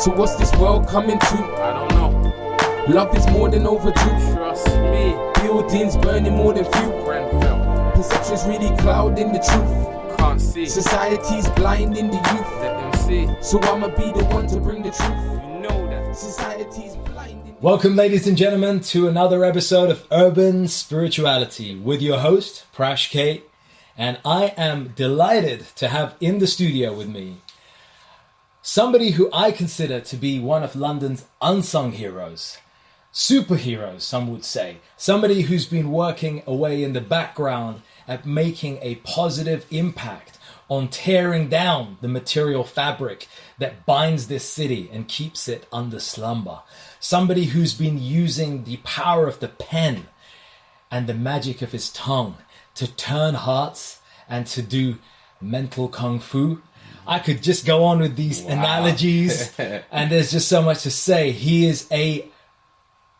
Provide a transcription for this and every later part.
So what's this world coming to? I don't know. Love is more than overdue. Trust me. Buildings burning more than fuel. Grenfell. Perception's really clouding the truth. Can't see. Society's blinding the youth. Let them see. So I'ma be the one to bring the truth. You know that. Society's blinding. Welcome, ladies and gentlemen, to another episode of Urban Spirituality with your host, Prash K. And I am delighted to have in the studio with me somebody who I consider to be one of London's unsung heroes. Superheroes, some would say. Somebody who's been working away in the background at making a positive impact on tearing down the material fabric that binds this city and keeps it under slumber. Somebody who's been using the power of the pen and the magic of his tongue to turn hearts and to do mental kung fu. I could just go on with these analogies and there's just so much to say. He is a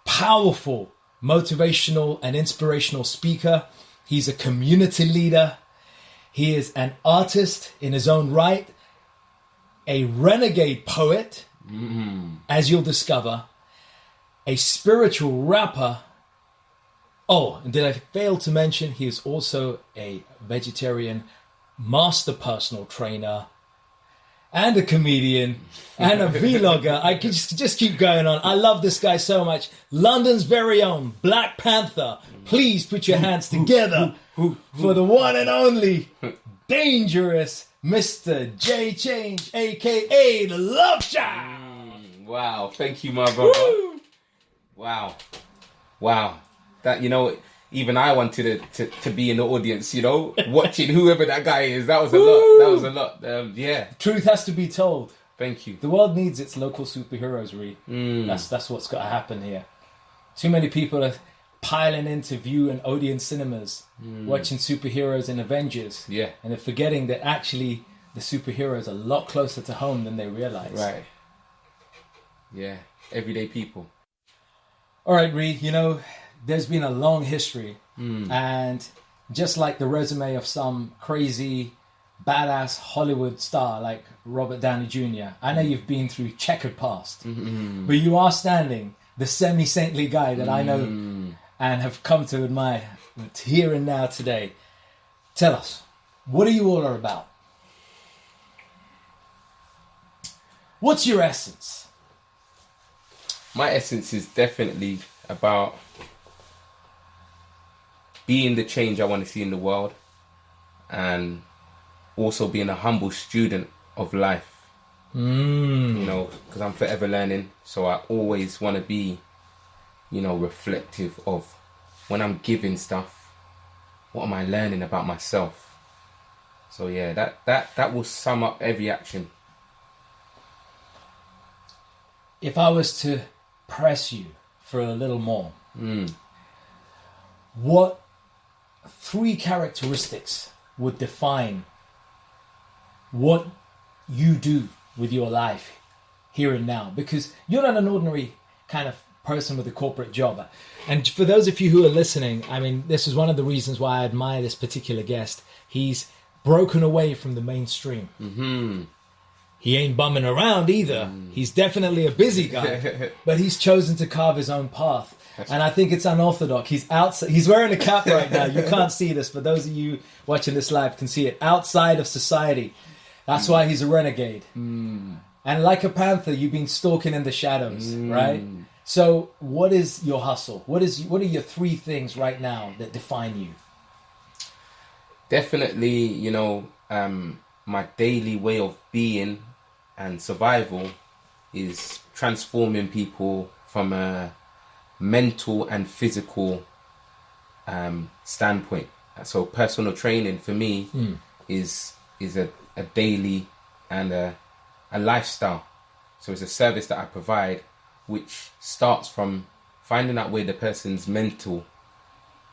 powerful, motivational and inspirational speaker. He's a community leader. He is an artist in his own right, a renegade poet, as you'll discover, a spiritual rapper. Oh, and did I fail to mention, he is also a vegetarian, master personal trainer, and a comedian, and a vlogger. I could just keep going on. I love this guy so much. London's very own Black Panther. Please put your hands together for the one and only dangerous Mr. J Change, aka the Love Shot. Wow, thank you, my brother. Woo! Wow. That, you know, even I wanted to be in the audience, you know, watching whoever that guy is. That was a lot. Yeah. Truth has to be told. Thank you. The world needs its local superheroes, Ree. That's what's got to happen here. Too many people are piling into View and Odeon cinemas, watching superheroes and Avengers. Yeah. And they're forgetting that actually the superheroes are a lot closer to home than they realize. Right. Yeah. Everyday people. All right, Ree, you know, there's been a long history, and just like the resume of some crazy, badass Hollywood star like Robert Downey Jr., I know you've been through checkered past, but you are standing the semi-saintly guy that I know and have come to admire here and now today. Tell us, what are you all about? What's your essence? My essence is definitely about being the change I want to see in the world, and also being a humble student of life. You know, because I'm forever learning, so I always want to be, you know, reflective of when I'm giving stuff, what am I learning about myself? So yeah, that will sum up every action. If I was to press you for a little more, what 3 characteristics would define what you do with your life here and now? Because you're not an ordinary kind of person with a corporate job. And for those of you who are listening, I mean, this is one of the reasons why I admire this particular guest. He's broken away from the mainstream. He ain't bumming around either. He's definitely a busy guy, but he's chosen to carve his own path. And I think it's unorthodox. He's outside. He's wearing a cap right now. You can't see this, but those of you watching this live can see it. Outside of society. That's why he's a renegade. And like a panther, you've been stalking in the shadows, right? So what is your hustle? What are your 3 things right now that define you? Definitely, you know, my daily way of being and survival is transforming people from a mental and physical standpoint. So personal training for me is a daily and a lifestyle. So it's a service that I provide, which starts from finding out where the person's mental,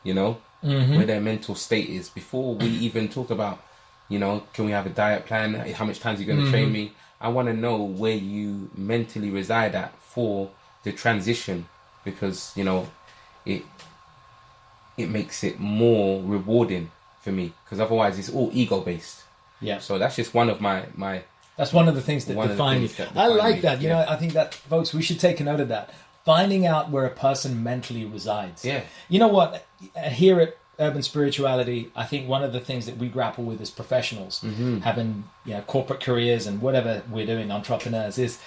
you know, where their mental state is before we even talk about, you know, can we have a diet plan? How much time are you going to train me? I want to know where you mentally reside at for the transition, because, you know, it makes it more rewarding for me, because otherwise it's all ego based. Yeah. So that's just one of my That's one of the things that One of the define you. things that I define like me, that. You yeah. know, I think that, folks, we should take a note of that. Finding out where a person mentally resides. Yeah. You know what? Here at Urban Spirituality, I think one of the things that we grapple with as professionals, having corporate careers and whatever we're doing, entrepreneurs, is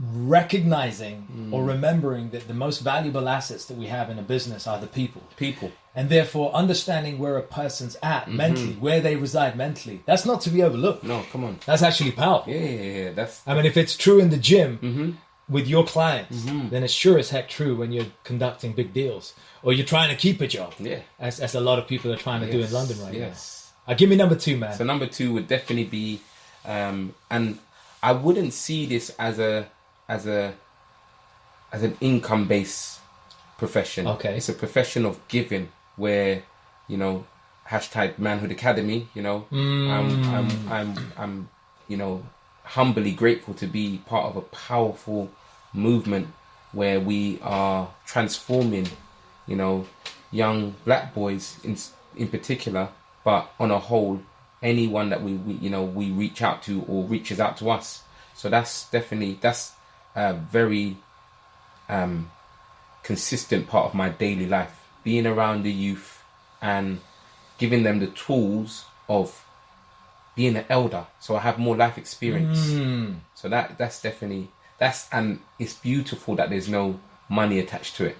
recognizing or remembering that the most valuable assets that we have in a business are the people. People. And therefore, understanding where a person's at mentally, where they reside mentally, that's not to be overlooked. No, come on. That's actually powerful. Yeah. That's I mean, if it's true in the gym with your clients, then it's sure as heck true when you're conducting big deals or you're trying to keep a job. Yeah. As a lot of people are trying to do in London right Yes. now. Give me number 2, man. So number 2 would definitely be, and I wouldn't see this as an income based profession. Okay. It's a profession of giving where, hashtag Manhood Academy, I'm humbly grateful to be part of a powerful movement where we are transforming, young black boys in particular, but on a whole, anyone that we reach out to or reaches out to us. So that's a very consistent part of my daily life, being around the youth and giving them the tools of being an elder, so I have more life experience. So that's definitely and it's beautiful that there's no money attached to it.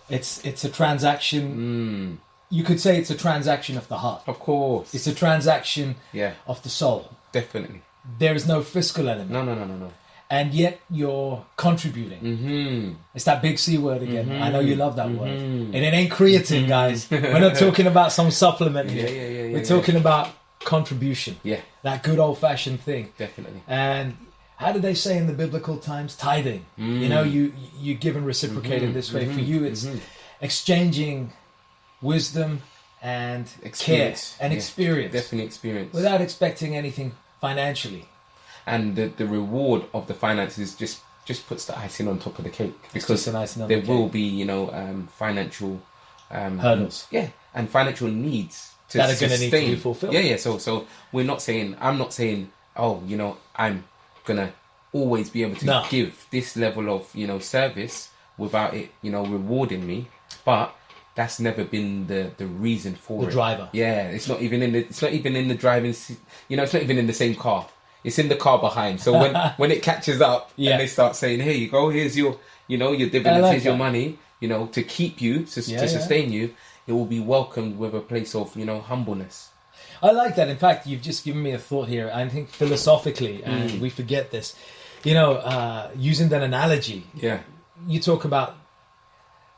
It's a transaction. You could say it's a transaction of the heart. Of course, It's a transaction of the soul. definitely. There is no fiscal element. No. And yet you're contributing. It's that big C word again. I know you love that word. And it ain't creatine, guys. We're not talking about some supplement here. We're talking about contribution. Yeah, That good old fashioned thing. definitely. And how did they say in the biblical times? Tithing. You give and reciprocate in this way. For you, it's exchanging wisdom and Experience. care and experience. Definitely experience. Without expecting anything financially. And the reward of the finances just puts the icing on top of the cake, because just an icing on there the will cake. be financial Hurdles. and financial needs That are going to need to be fulfilled. Yeah. So I'm not saying I'm gonna always be able to give this level of service without it rewarding me, but that's never been the reason for The it. driver. Yeah, it's not even in the driving seat. It's not even in the same car. It's in the car behind. So when it catches up and they start saying, "Here you go. Here's your your dividends. Here's your money. To keep you to sustain you." It will be welcomed with a place of humbleness. I like that. In fact, you've just given me a thought here. I think philosophically, and we forget this, using that analogy, you talk about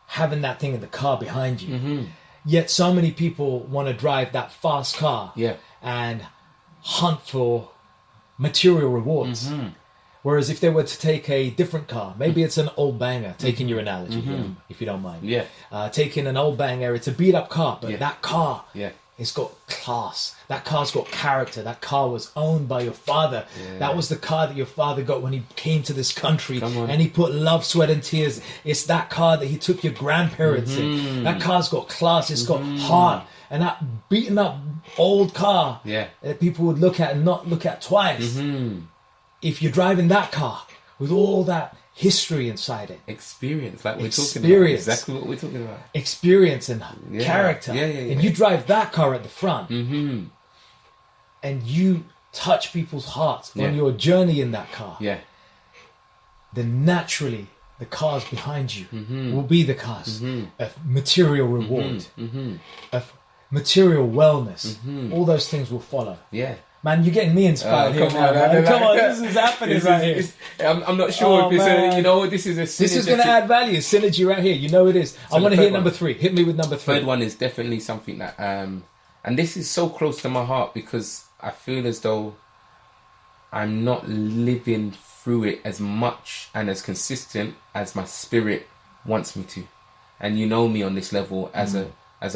having that thing in the car behind you. Yet so many people want to drive that fast car and hunt for material rewards. Whereas if they were to take a different car, maybe it's an old banger, taking your analogy, if you don't mind. Taking an old banger, it's a beat up car, but that car, it's got class. That car's got character. That car was owned by your father. That was the car that your father got when he came to this country, and he put love, sweat and tears. It's that car that he took your grandparents in. That car's got class. It's got heart. And that beaten up old car that people would look at and not look at twice. If you're driving that car with all that history inside it. Experience, like we're talking about. Exactly what we're talking about. Experience and character. And you drive that car at the front. And you touch people's hearts on your journey in that car. Then naturally the cars behind you will be the cars of material reward, of material wellness. All those things will follow. Man, you're getting me inspired here now, man. Come on, this is happening right here. I'm not sure if it's this is a synergy. This is going to add value. Synergy right here. You know it is. So I want to hear number 3. Hit me with number 3. Third one is definitely something that, and this is so close to my heart because I feel as though I'm not living through it as much and as consistent as my spirit wants me to. And you know me on this level as an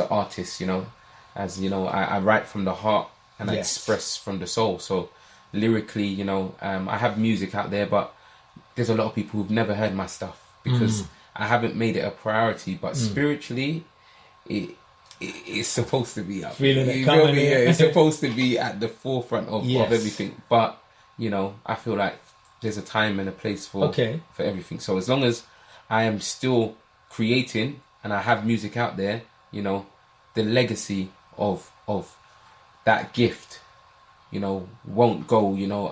artist, I write from the heart. And I express from the soul. So lyrically, I have music out there, but there's a lot of people who've never heard my stuff because I haven't made it a priority. But spiritually, it's supposed to be up. Feeling it You coming feel me? in. Yeah, it's supposed to be at the forefront of Yes. everything. But you know, I feel like there's a time and a place for everything. So as long as I am still creating and I have music out there, you know, the legacy of that gift, you know, won't go, you know,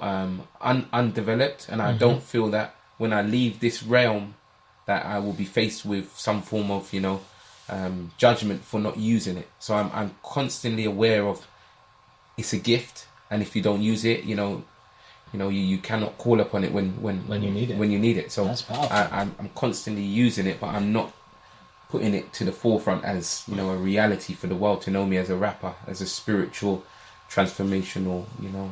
undeveloped. And I don't feel that when I leave this realm that I will be faced with some form of, you know, judgment for not using it. So I'm constantly aware of it's a gift, and if you don't use it, you cannot call upon it when you need it. So that's powerful. I'm constantly using it, but I'm not putting it to the forefront as, you know, a reality for the world to know me as a rapper, as a spiritual, transformational, you know,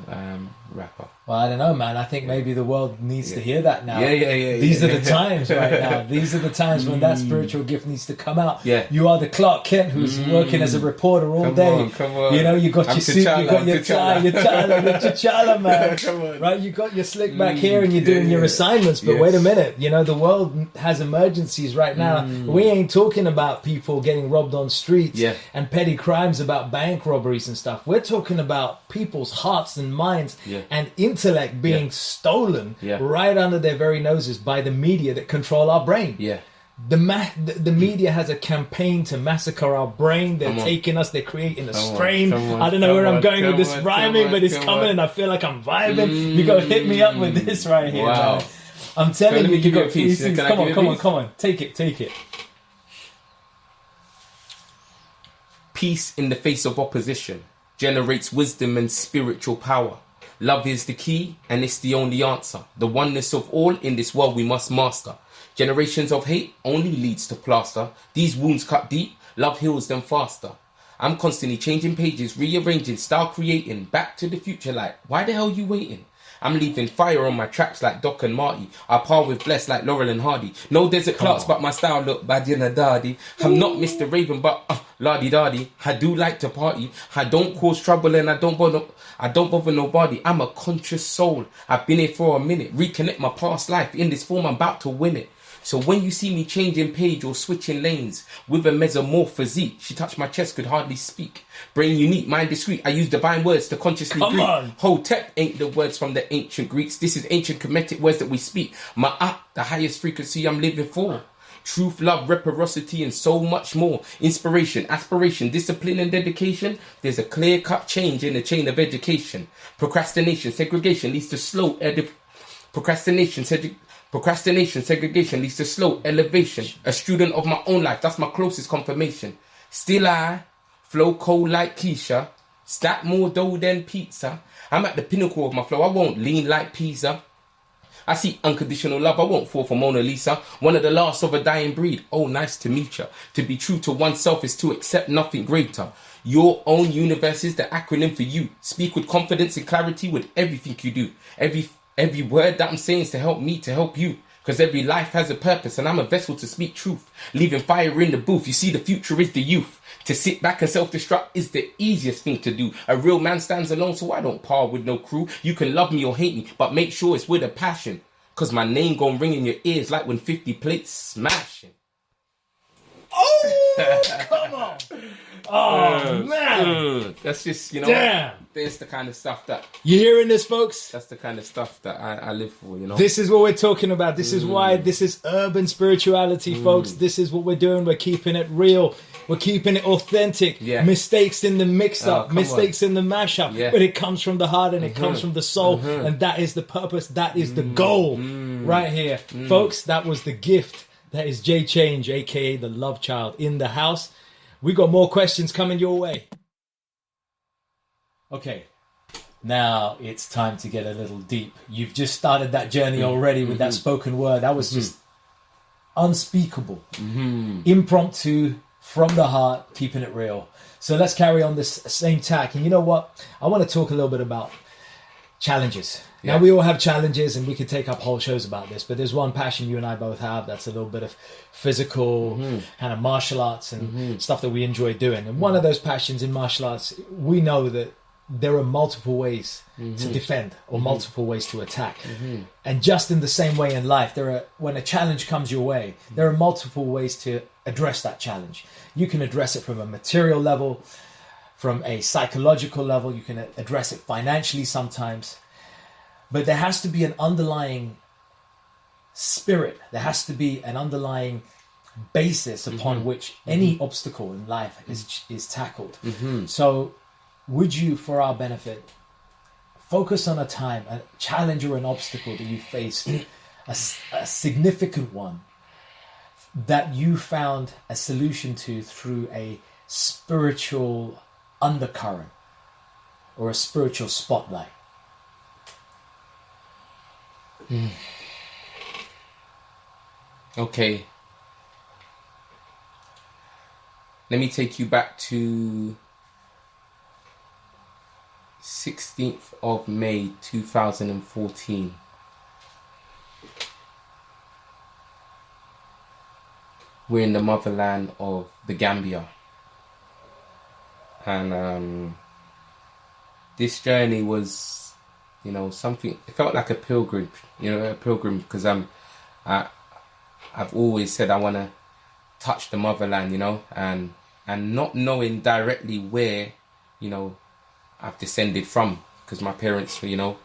rapper. Well, I don't know, man. I think maybe the world needs to hear that now. Yeah. These are the times right now. These are the times when that spiritual gift needs to come out. Yeah. You are the Clark Kent who's working as a reporter all day. Come on. You know, you got your suit, you got your tie, your T'Challa, man. Come on. Right? You got your slick back here and you're doing your assignments. But wait a minute. You know, the world has emergencies right now. We ain't talking about people getting robbed on streets and petty crimes about bank robberies and stuff. We're talking about people's hearts and minds and intellect being stolen right under their very noses by the media that control our brain. The media has a campaign to massacre our brain. They're taking us, they're creating a strain. I don't know where I'm going with this rhyming, but it's coming and I feel like I'm vibing. You gotta hit me up with this right here. Wow. Man. I'm telling you, you got piece. pieces. Come on. Take it. Peace in the face of opposition generates wisdom and spiritual power. Love is the key, and it's the only answer. The oneness of all in this world we must master. Generations of hate only leads to plaster. These wounds cut deep, love heals them faster. I'm constantly changing pages, rearranging, style creating. Back to the future like, why the hell you waiting? I'm leaving fire on my tracks like Doc and Marty. I par with Bless like Laurel and Hardy. No desert Clarks, but my style look bad in a daddy. I'm not Mr. Raven, but la-di-da-di. I do like to party. I don't cause trouble and I don't bother nobody. I'm a conscious soul. I've been here for a minute. Reconnect my past life. In this form, I'm about to win it. So when you see me changing page or switching lanes with a mesomorph physique, she touched my chest, could hardly speak. Brain unique, mind discreet. I use divine words to consciously greet. Hotep ain't the words from the ancient Greeks. This is ancient Kemetic words that we speak. Ma'at, the highest frequency I'm living for. Truth, love, reciprocity, and so much more. Inspiration, aspiration, discipline, and dedication. There's a clear-cut change in the chain of education. Procrastination, segregation leads to slow Procrastination, segregation leads to slow elevation. A student of my own life, that's my closest confirmation. Still I flow cold like Keisha. Stack more dough than pizza. I'm at the pinnacle of my flow, I won't lean like Pisa. I see unconditional love, I won't fall for Mona Lisa. One of the last of a dying breed, oh nice to meet ya. To be true to oneself is to accept nothing greater. Your own universe is the acronym for you. Speak with confidence and clarity with everything you do. Every word that I'm saying is to help me, to help you. Because every life has a purpose and I'm a vessel to speak truth. Leaving fire in the booth. You see, the future is the youth. To sit back and self-destruct is the easiest thing to do. A real man stands alone, so I don't par with no crew. You can love me or hate me, but make sure it's with a passion. Because my name gon' ring in your ears like when 50 plates smashing. Oh, come on. Oh, man. That's just, you know. Damn. There's the kind of stuff that... You hearing this, folks? That's the kind of stuff that I live for, you know. This is what we're talking about. This is why this is urban spirituality, folks. This is what we're doing. We're keeping it real. We're keeping it authentic. Mistakes in the mix-up. Mistakes in the mashup. But it comes from the heart and it comes from the soul. And that is the purpose. That is the goal right here. Folks, that was the gift. That is J Change, a.k.a. the Love Child, in the house. We got more questions coming your way. Okay, now it's time to get a little deep. You've just started that journey already with that spoken word. That was just unspeakable. Impromptu, from the heart, keeping it real. So let's carry on this same tack. And you know what? I want to talk a little bit about challenges. Now, we all have challenges and we could take up whole shows about this, but there's one passion you and I both have that's a little bit of physical kind of martial arts and stuff that we enjoy doing. And one of those passions in martial arts, we know that there are multiple ways to defend or multiple ways to attack. And just in the same way in life, when a challenge comes your way, there are multiple ways to address that challenge. You can address it from a material level, from a psychological level, you can address it financially sometimes. But there has to be an underlying spirit. There has to be an underlying basis upon which any obstacle in life is tackled. So would you, for our benefit, focus on a time, a challenge or an obstacle that you faced, a significant one, that you found a solution to through a spiritual undercurrent or a spiritual spotlight? Okay. Let me take you back to 16th of May 2014. We're in the motherland of the Gambia. And this journey was, something, it felt like a pilgrim, because I've always said I want to touch the motherland, and not knowing directly where, I've descended from, because my parents were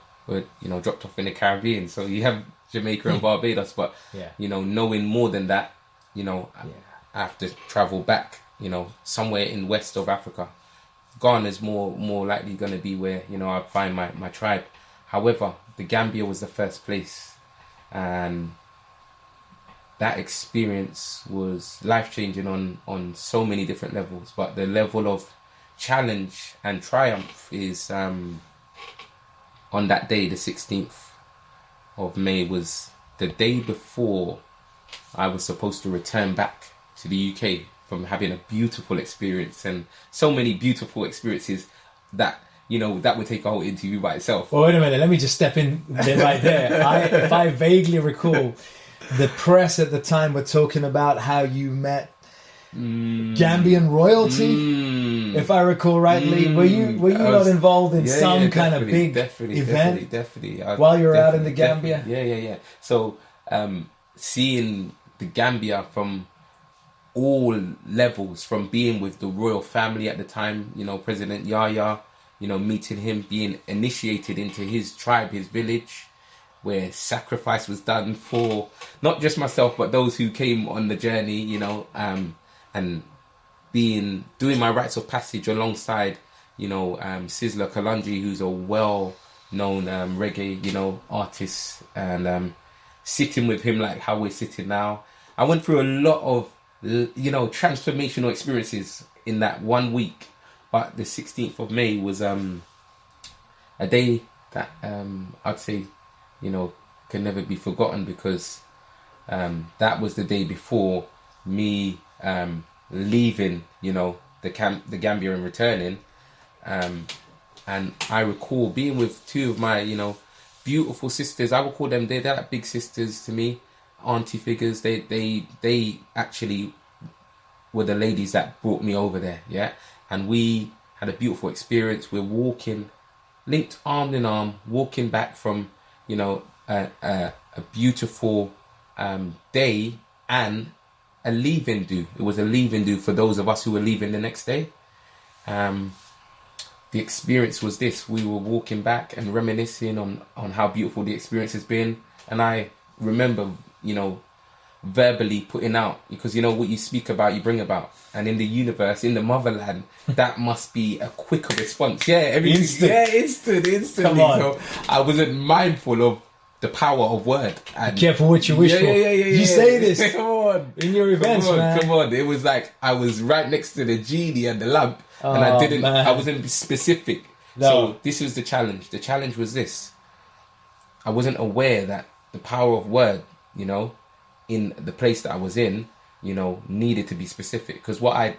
dropped off in the Caribbean. So you have Jamaica and Barbados, but, knowing more than that, I have to travel back, somewhere in west of Africa. Ghana's more likely going to be where, I find my tribe. However, the Gambia was the first place. And that experience was life-changing on so many different levels. But the level of challenge and triumph is on that day, the 16th of May, was the day before I was supposed to return back to the UK from having a beautiful experience, and so many beautiful experiences that that would take a whole interview by itself. Well, wait a minute, let me just step in there right there. If I vaguely recall, the press at the time were talking about how you met Gambian royalty, if I recall rightly. Were you not involved in some kind of big event definitely while you were out in the Gambia? Yeah. So seeing the Gambia from all levels, from being with the royal family at the time, President Yahya, meeting him, being initiated into his tribe, his village, where sacrifice was done for not just myself but those who came on the journey, and doing my rites of passage alongside, Sizzla Kalonji, who's a well-known reggae, artist, and sitting with him like how we're sitting now. I went through a lot of, transformational experiences in that 1 week. But the 16th of May was a day that I'd say, can never be forgotten, because that was the day before me leaving, the Gambia and returning. And I recall being with two of my, beautiful sisters. I would call them, they're like big sisters to me, auntie figures. They actually were the ladies that brought me over there, yeah? And we had a beautiful experience. We're walking, linked arm in arm, walking back from, a beautiful day and a leaving do. It was a leaving do for those of us who were leaving the next day. The experience was this. We were walking back and reminiscing on how beautiful the experience has been. And I remember, verbally putting out, because what you speak about, you bring about. And in the universe, in the motherland, that must be a quicker response. Yeah, everything. Instant. Yeah, instantly. Come on. So I wasn't mindful of the power of word. And Be careful what you wish for. You say this Come on. in your events, man. Come on. It was like I was right next to the genie and the lamp, and I wasn't specific. No. So this was the challenge. The challenge was this. I wasn't aware that the power of word, in the place that I was in, needed to be specific. Because what I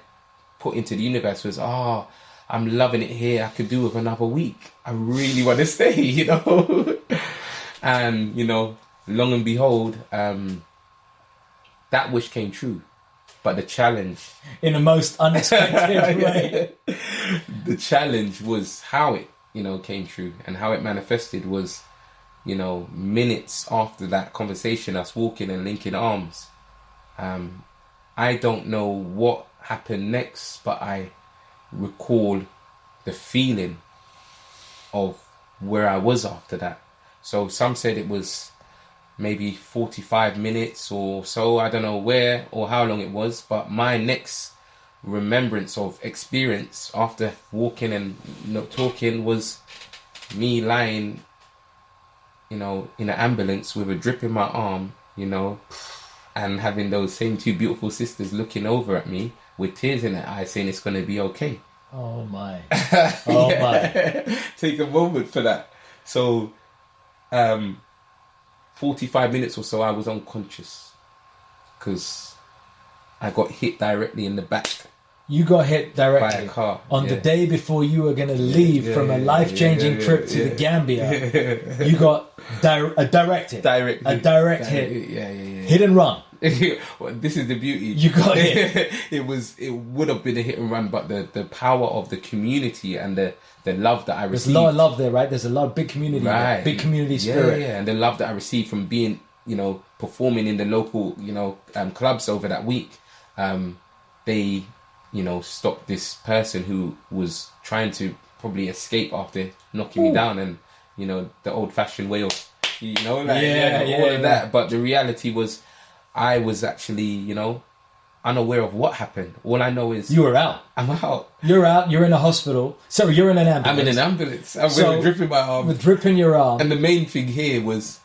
put into the universe was, I'm loving it here. I could do with another week. I really want to stay, And, long and behold, that wish came true. But the challenge... In the most unexpected way. the challenge was how it, came true, and how it manifested was, minutes after that conversation, us walking and linking arms. I don't know what happened next, but I recall the feeling of where I was after that. So some said it was maybe 45 minutes or so. I don't know where or how long it was, but my next remembrance of experience after walking and talking was me lying, in an ambulance with a drip in my arm, and having those same two beautiful sisters looking over at me with tears in their eyes saying it's going to be okay. Oh my. Oh my. Take a moment for that. So 45 minutes or so I was unconscious because I got hit directly in the back. You got hit directly by a car on the day before you were going to leave from a life-changing trip to the Gambia. You got a direct hit. A direct hit. Hit and run. Well, this is the beauty. You got hit. It would have been a hit and run, but the power of the community and the love that I received. There's a lot of love there, right? There's a lot of big community, right. Big community spirit. Yeah, and the love that I received from being, performing in the local, clubs over that week. They, stopped this person who was trying to probably escape after knocking me down, and the old-fashioned way of, all of that. But the reality was, I was actually, unaware of what happened. All I know is you were out. I'm out. You're out. You're in a hospital. Sorry, you're in an ambulance. I'm in an ambulance. I'm with a drip in my arm. With drip in your arm. And the main thing here was,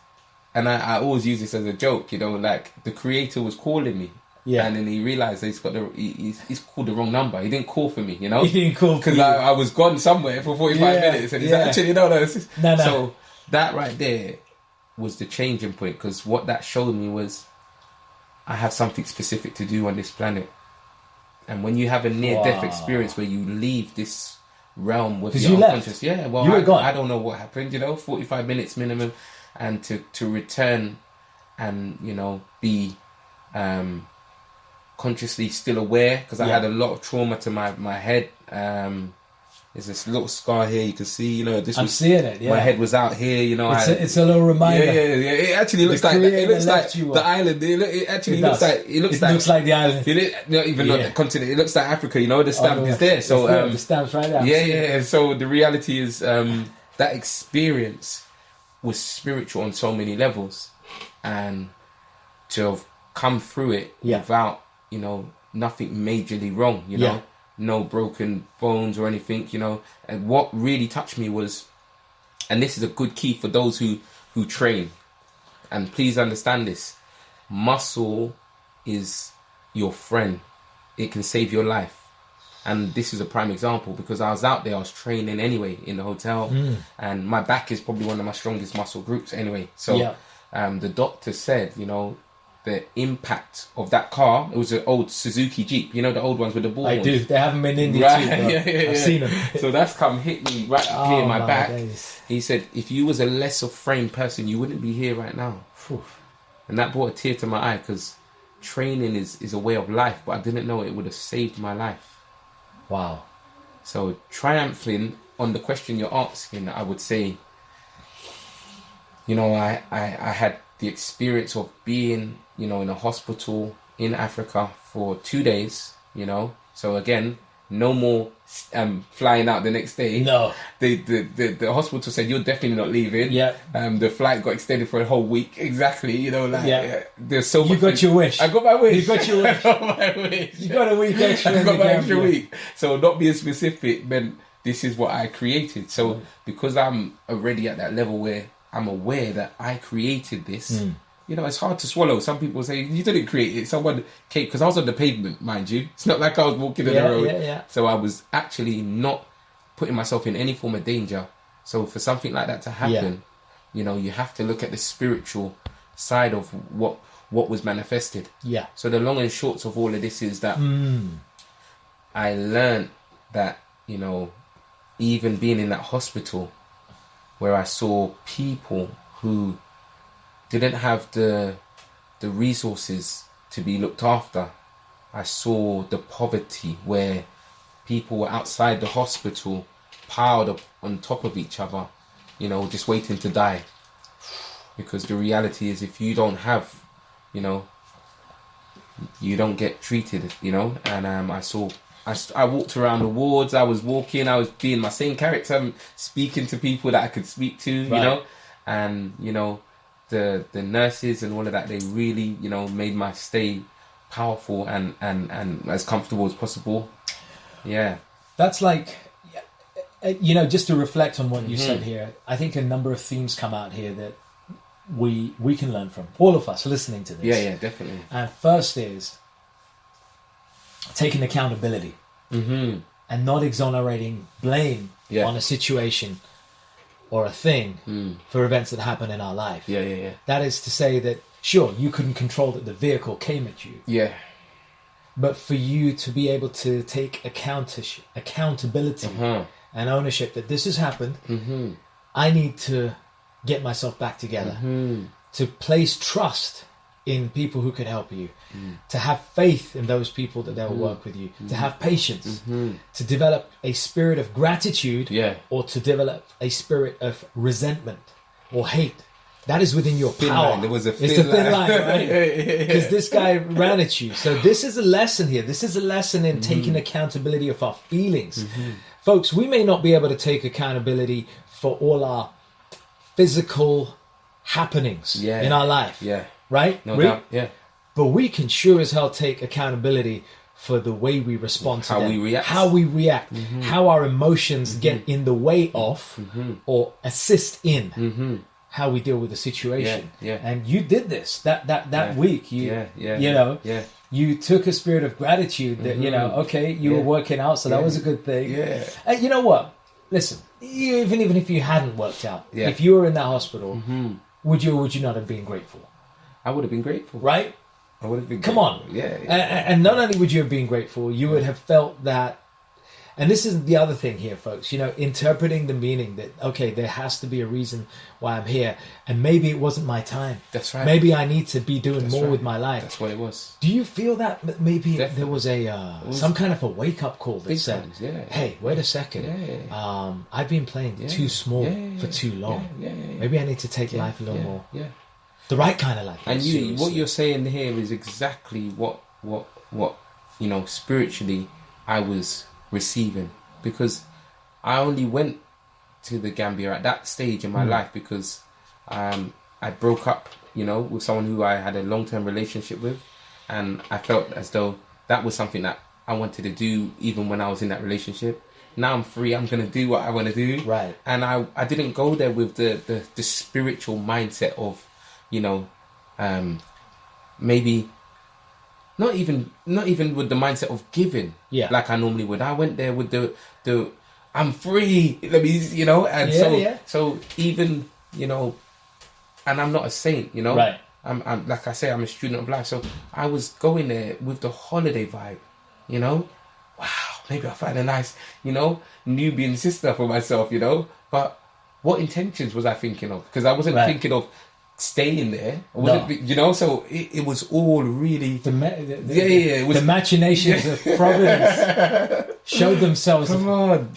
and I always use this as a joke, like the creator was calling me. Yeah. And then he realised that he's called the wrong number. He didn't call for me, He didn't call for you. Because I was gone somewhere for 45 minutes. And he's actually, no. So that right there was the changing point, because what that showed me was I have something specific to do on this planet. And when you have a near-death experience where you leave this realm with your unconscious... Yeah, well, you were gone. I don't know what happened, 45 minutes minimum. And to return and, be... consciously still aware, because I had a lot of trauma to my head. There's this little scar here you can see, I'm seeing it, my head was out here, it's a little reminder. Yeah. It actually looks like the island. It actually looks like the island. Even not the continent. It looks like Africa, the stamp is there. So the stamp's right there. Yeah. So the reality is that experience was spiritual on so many levels, and to have come through it without nothing majorly wrong, no broken bones or anything, and what really touched me was, and this is a good key for those who train, and please understand this, muscle is your friend. It can save your life. And this is a prime example, because I was out there, I was training anyway in the hotel, and my back is probably one of my strongest muscle groups anyway. So the doctor said, the impact of that car, it was an old Suzuki Jeep, the old ones with the ball. I do. They have them in India too. I've seen them. So that's come hit me right here in my back. Days. He said, if you was a lesser framed person, you wouldn't be here right now. Whew. And that brought a tear to my eye, because training is a way of life, but I didn't know it would have saved my life. Wow. So triumphing on the question you're asking, I would say, I had the experience of being, in a hospital in Africa for 2 days, So again, no more flying out the next day. No. The hospital said, you're definitely not leaving. Yeah. The flight got extended for a whole week. Exactly. There's so much. You got your wish. I got my wish. You got your wish. I got my wish. You got a week extra. I got my extra week. So not being specific meant this is what I created. So because I'm already at that level where I'm aware that I created this, it's hard to swallow. Some people say, you didn't create it. Someone came, because I was on the pavement, mind you. It's not like I was walking on the road. Yeah. So I was actually not putting myself in any form of danger. So for something like that to happen, you have to look at the spiritual side of what was manifested. Yeah. So the long and shorts of all of this is that I learned that, even being in that hospital where I saw people who didn't have the resources to be looked after, I saw the poverty where people were outside the hospital, piled up on top of each other, you know, just waiting to die. Because the reality is, if you don't have, you know, you don't get treated, you know. And I walked around the wards. I was being my same character. I'm speaking to people that I could speak to, you know. And, you know, the nurses and all of that, they really, you know, made my stay powerful and as comfortable as possible. Yeah. That's like, you know, just to reflect on what you said here, I think a number of themes come out here that we can learn from, all of us listening to this. Yeah, definitely. And first is taking accountability and not exonerating blame on a situation or a thing for events that happen in our life. Yeah. That is to say that, sure, you couldn't control that the vehicle came at you. Yeah. But for you to be able to take accountability and ownership that this has happened, I need to get myself back together, to place trust in people who could help you, to have faith in those people that they'll work with you, to have patience, to develop a spirit of gratitude, or to develop a spirit of resentment or hate. That is within your power. Line. There was a it's the thin line, right? Because this guy ran at you. So this is a lesson here. This is a lesson in taking accountability of our feelings. Folks, we may not be able to take accountability for all our physical happenings in our life. Right? No doubt. Yeah. But we can sure as hell take accountability for the way we respond to them. How we react. How our emotions get in the way of or assist in how we deal with the situation. And you did this that week. You know, you took a spirit of gratitude that, you know, okay, you were working out, so that was a good thing. And you know what? Listen, even if you hadn't worked out, if you were in that hospital, would you or would you not have been grateful? I would have been grateful. Right? I would have been Come grateful. on. Yeah. And not only would you have been grateful, you would have felt that. And this is the other thing here, folks, you know, interpreting the meaning that, okay, there has to be a reason why I'm here. And maybe it wasn't my time. That's right. Maybe I need to be doing more with my life. That's what it was. Do you feel that maybe there was some kind of a wake-up call that said, hey, wait a second. I've been playing too small for too long. Maybe I need to take life a little more. The right kind of life. And what you're saying here is exactly what you know, spiritually I was receiving, because I only went to the Gambia at that stage in my life because I broke up, you know, with someone who I had a long-term relationship with, and I felt as though that was something that I wanted to do even when I was in that relationship. Now I'm free, I'm going to do what I want to do. Right. And I didn't go there with the spiritual mindset of, you know, maybe not even with the mindset of giving, like I normally would. I went there with the I'm free, let me, you know, and so even, you know, and I'm not a saint, you know, right? I'm like I say, I'm a student of life, so I was going there with the holiday vibe, you know. Wow, maybe I'll find a nice, you know, Nubian sister for myself, you know. But what intentions was I thinking of? Because I wasn't thinking of staying there, you know, so it was all really the machinations of Providence shoved themselves upon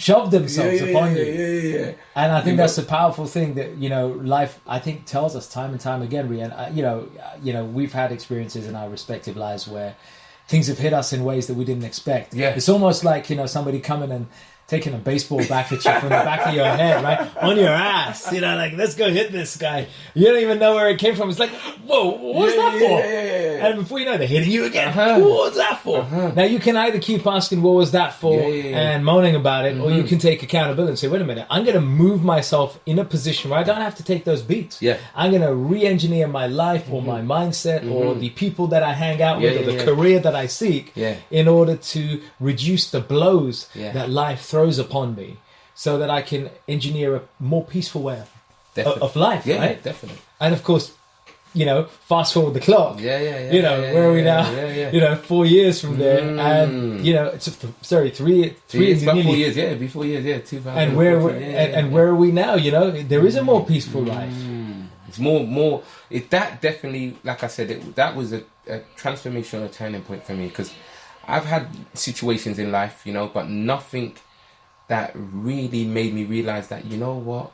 you. And I think that's the powerful thing that, you know, life I think tells us time and time again. You know, we've had experiences in our respective lives where things have hit us in ways that we didn't expect. It's almost like, you know, somebody coming and taking a baseball back at you from the back of your head, right? On your ass. You know, like, let's go hit this guy. You don't even know where it came from. It's like, whoa, what was that for? And before you know it, they're hitting you again. What was that for? Now, you can either keep asking, what was that for? And moaning about it, or you can take accountability and say, wait a minute, I'm going to move myself in a position where I don't have to take those beats. I'm going to re-engineer my life or my mindset or the people that I hang out with or the career that I seek in order to reduce the blows that life throws upon me, so that I can engineer a more peaceful way of life, right? Definitely. And of course, you know, fast forward the clock. You know, where are we now? You know, 4 years from there, and you know, it's three. It's about 4 years. It'd be 4 years. 2000. And where are we now? You know, there is a more peaceful life. It's more. That definitely, like I said, that was a transformational turning point for me, because I've had situations in life, you know, but nothing that really made me realize that, you know what,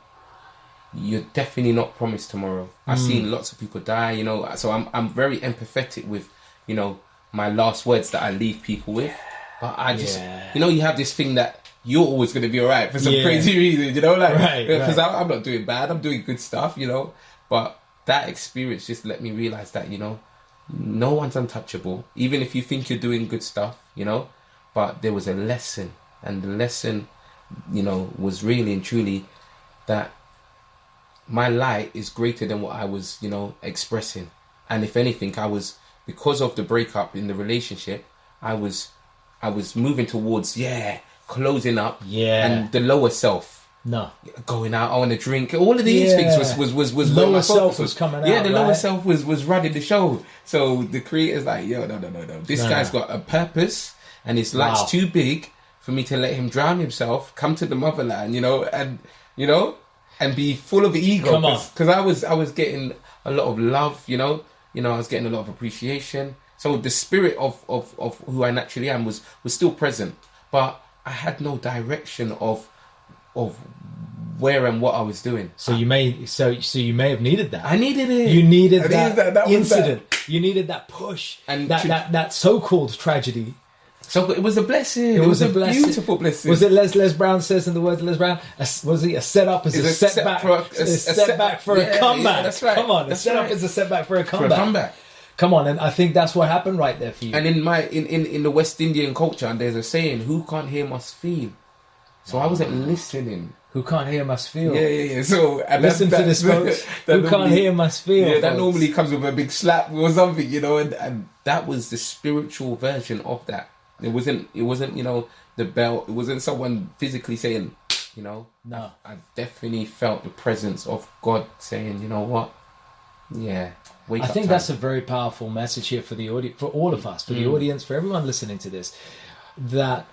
you're definitely not promised tomorrow. I've seen lots of people die, you know, so I'm very empathetic with, you know, my last words that I leave people with. But I just, you know, you have this thing that you're always going to be all right for some crazy reason, you know, like, because I'm not doing bad, I'm doing good stuff, you know, but that experience just let me realize that, you know, no one's untouchable, even if you think you're doing good stuff, you know, but there was a lesson, and the lesson, you know, was really and truly that my light is greater than what I was, you know, expressing. And if anything, I was, because of the breakup in the relationship, I was moving towards, closing up, and the lower self. Going out, I want to drink. All of these things was lower self was coming out. Yeah, the lower self was running the show. So the creator's like, yo, no. This guy's got a purpose, and his light's too big for me to let him drown himself, come to the motherland, you know, and be full of ego. Because I was getting a lot of love, you know, I was getting a lot of appreciation. So the spirit of who I naturally am was still present, but I had no direction of where and what I was doing. So you may have needed that. I needed it. You needed that incident. You needed that push, and that so-called tragedy. So it was a blessing. It was a beautiful blessing. Was it Les Brown says in the words of Les Brown? Was it a setup as a setback for a comeback? Yeah, that's right. Come on, a setup is a setback for a comeback. Come on, and I think that's what happened right there for you. And in the West Indian culture, there's a saying, "Who can't hear must feel." So I wasn't listening. Who can't hear must feel. Yeah. So listen to this, folks. Who can't hear must feel. Yeah, that normally comes with a big slap or something, you know. And that was the spiritual version of that. It wasn't, you know, the belt. It wasn't someone physically saying, you know. No. I definitely felt the presence of God saying, you know what? Yeah. I think that's a very powerful message here for the audience, for all of us, for the audience, for everyone listening to this, that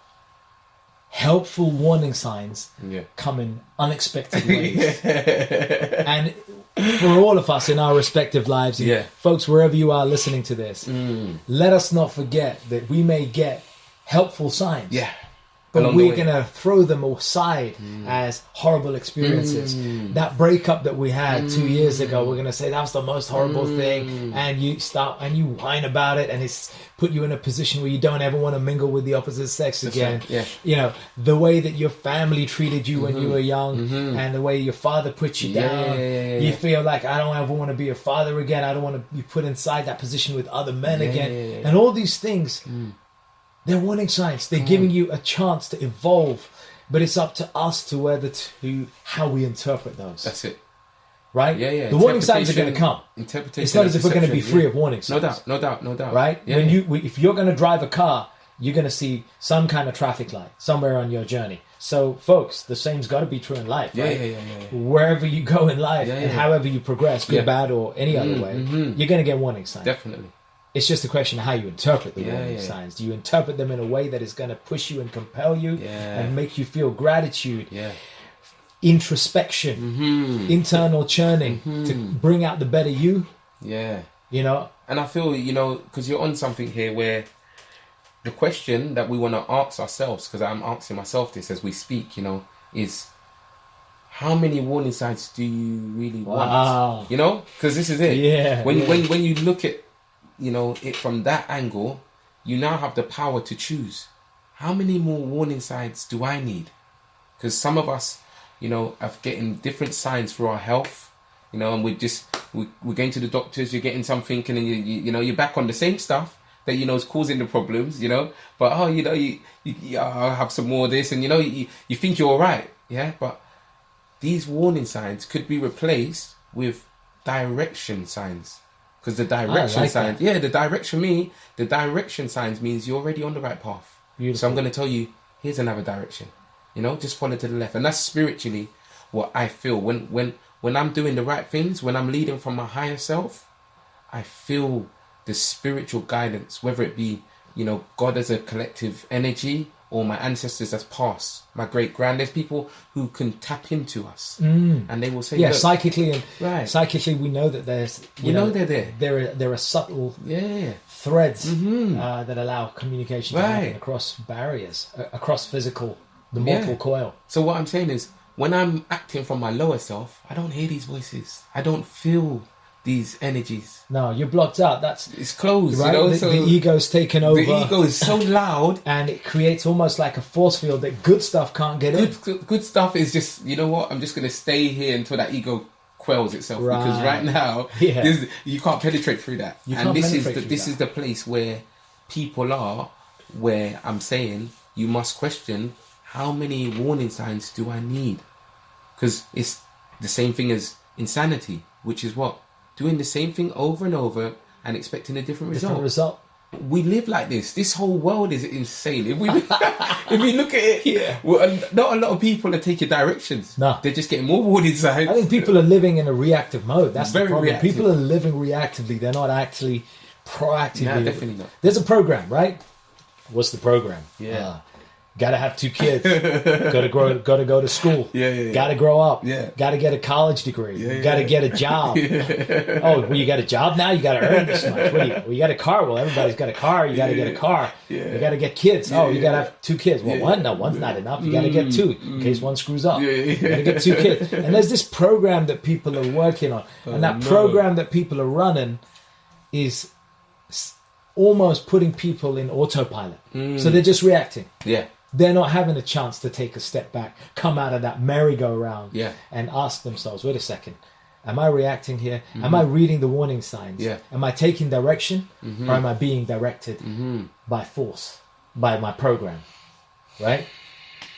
helpful warning signs come in unexpected ways. And for all of us in our respective lives, folks, wherever you are listening to this, let us not forget that we may get helpful signs. But we're going to throw them aside as horrible experiences. That breakup that we had 2 years ago, we're going to say that was the most horrible thing. And you start and you whine about it, and it's put you in a position where you don't ever want to mingle with the opposite sex again. Right. You know, the way that your family treated you when you were young, and the way your father put you down. You feel like, I don't ever want to be a father again. I don't want to be put inside that position with other men again. And all these things... They're warning signs. They're giving you a chance to evolve, but it's up to us to how we interpret those. That's it, right? Yeah. The warning signs are going to come. Interpretation. It's not as if we're going to be free of warning signs. No doubt. Right? Yeah, if you're going to drive a car, you're going to see some kind of traffic light somewhere on your journey. So, folks, the same's got to be true in life. Right? Yeah. Wherever you go in life, and however you progress, good, bad, or any other way, you're going to get warning signs. Definitely. It's just a question of how you interpret the warning signs. Do you interpret them in a way that is going to push you and compel you and make you feel gratitude, introspection, internal churning to bring out the better you? Yeah. You know? And I feel, you know, because you're on something here where the question that we want to ask ourselves, because I'm asking myself this as we speak, you know, is how many warning signs do you really want? You know? Because this is it. Yeah. When you look at, you know, it from that angle, you now have the power to choose. How many more warning signs do I need? Because some of us, you know, are getting different signs for our health, you know, and we're going to the doctors, you're getting something, and then you know, you're back on the same stuff that, you know, is causing the problems, you know, but, you know, you I'll have some more of this, and, you know, you think you're all right, but these warning signs could be replaced with direction signs. Because the direction signs, the direction signs means you're already on the right path. Beautiful. So I'm going to tell you, here's another direction. You know, just follow to the left. And that's spiritually what I feel. When I'm doing the right things, when I'm leading from my higher self, I feel the spiritual guidance, whether it be, you know, God as a collective energy, or my ancestors that's passed, my great grand. There's people who can tap into us, and they will say, Yeah, look, psychically and right. psychically, we know that there's We know they're there. There are subtle Yeah, threads that allow communication to happen Right. across barriers, across the mortal coil. So what I'm saying is, when I'm acting from my lower self, I don't hear these voices. I don't feel these energies. No, you're blocked out. That's It's closed, right. you know. The ego's taken over. The ego is so loud. And it creates almost like a force field that good stuff can't get in. Good stuff is just, you know what? I'm just going to stay here until that ego quells itself, because right now you can't penetrate through that. This is the place where people are, where I'm saying you must question, how many warning signs do I need? Because it's the same thing as insanity, which is what? Doing the same thing over and over and expecting a different result. We live like this. This whole world is insane. If we look at it, well, not a lot of people are taking directions. No. They're just getting more warning signs. I think people are living in a reactive mode. That's Very the problem. reactive. People are living reactively. They're not actually proactively. No, definitely not. There's a program, right? What's the program? Yeah. Gotta have 2 kids. Gotta go to school. Yeah. Gotta grow up. Yeah. Gotta get a college degree. Gotta get a job. Oh, well, you got a job now? You gotta earn this much. You got a car? Well, everybody's got a car. You gotta get a car. You gotta get kids. Oh, you gotta have 2 kids. Well, one? No, one's not enough. You gotta get 2 in case one screws up. You gotta get 2 kids. And there's this program that people are working on. And that program that people are running is almost putting people in autopilot. So they're just reacting. Yeah. They're not having a chance to take a step back, come out of that merry-go-round, and ask themselves, wait a second, am I reacting here? Am I reading the warning signs? Yeah. Am I taking direction? Or am I being directed by force, by my program? Right?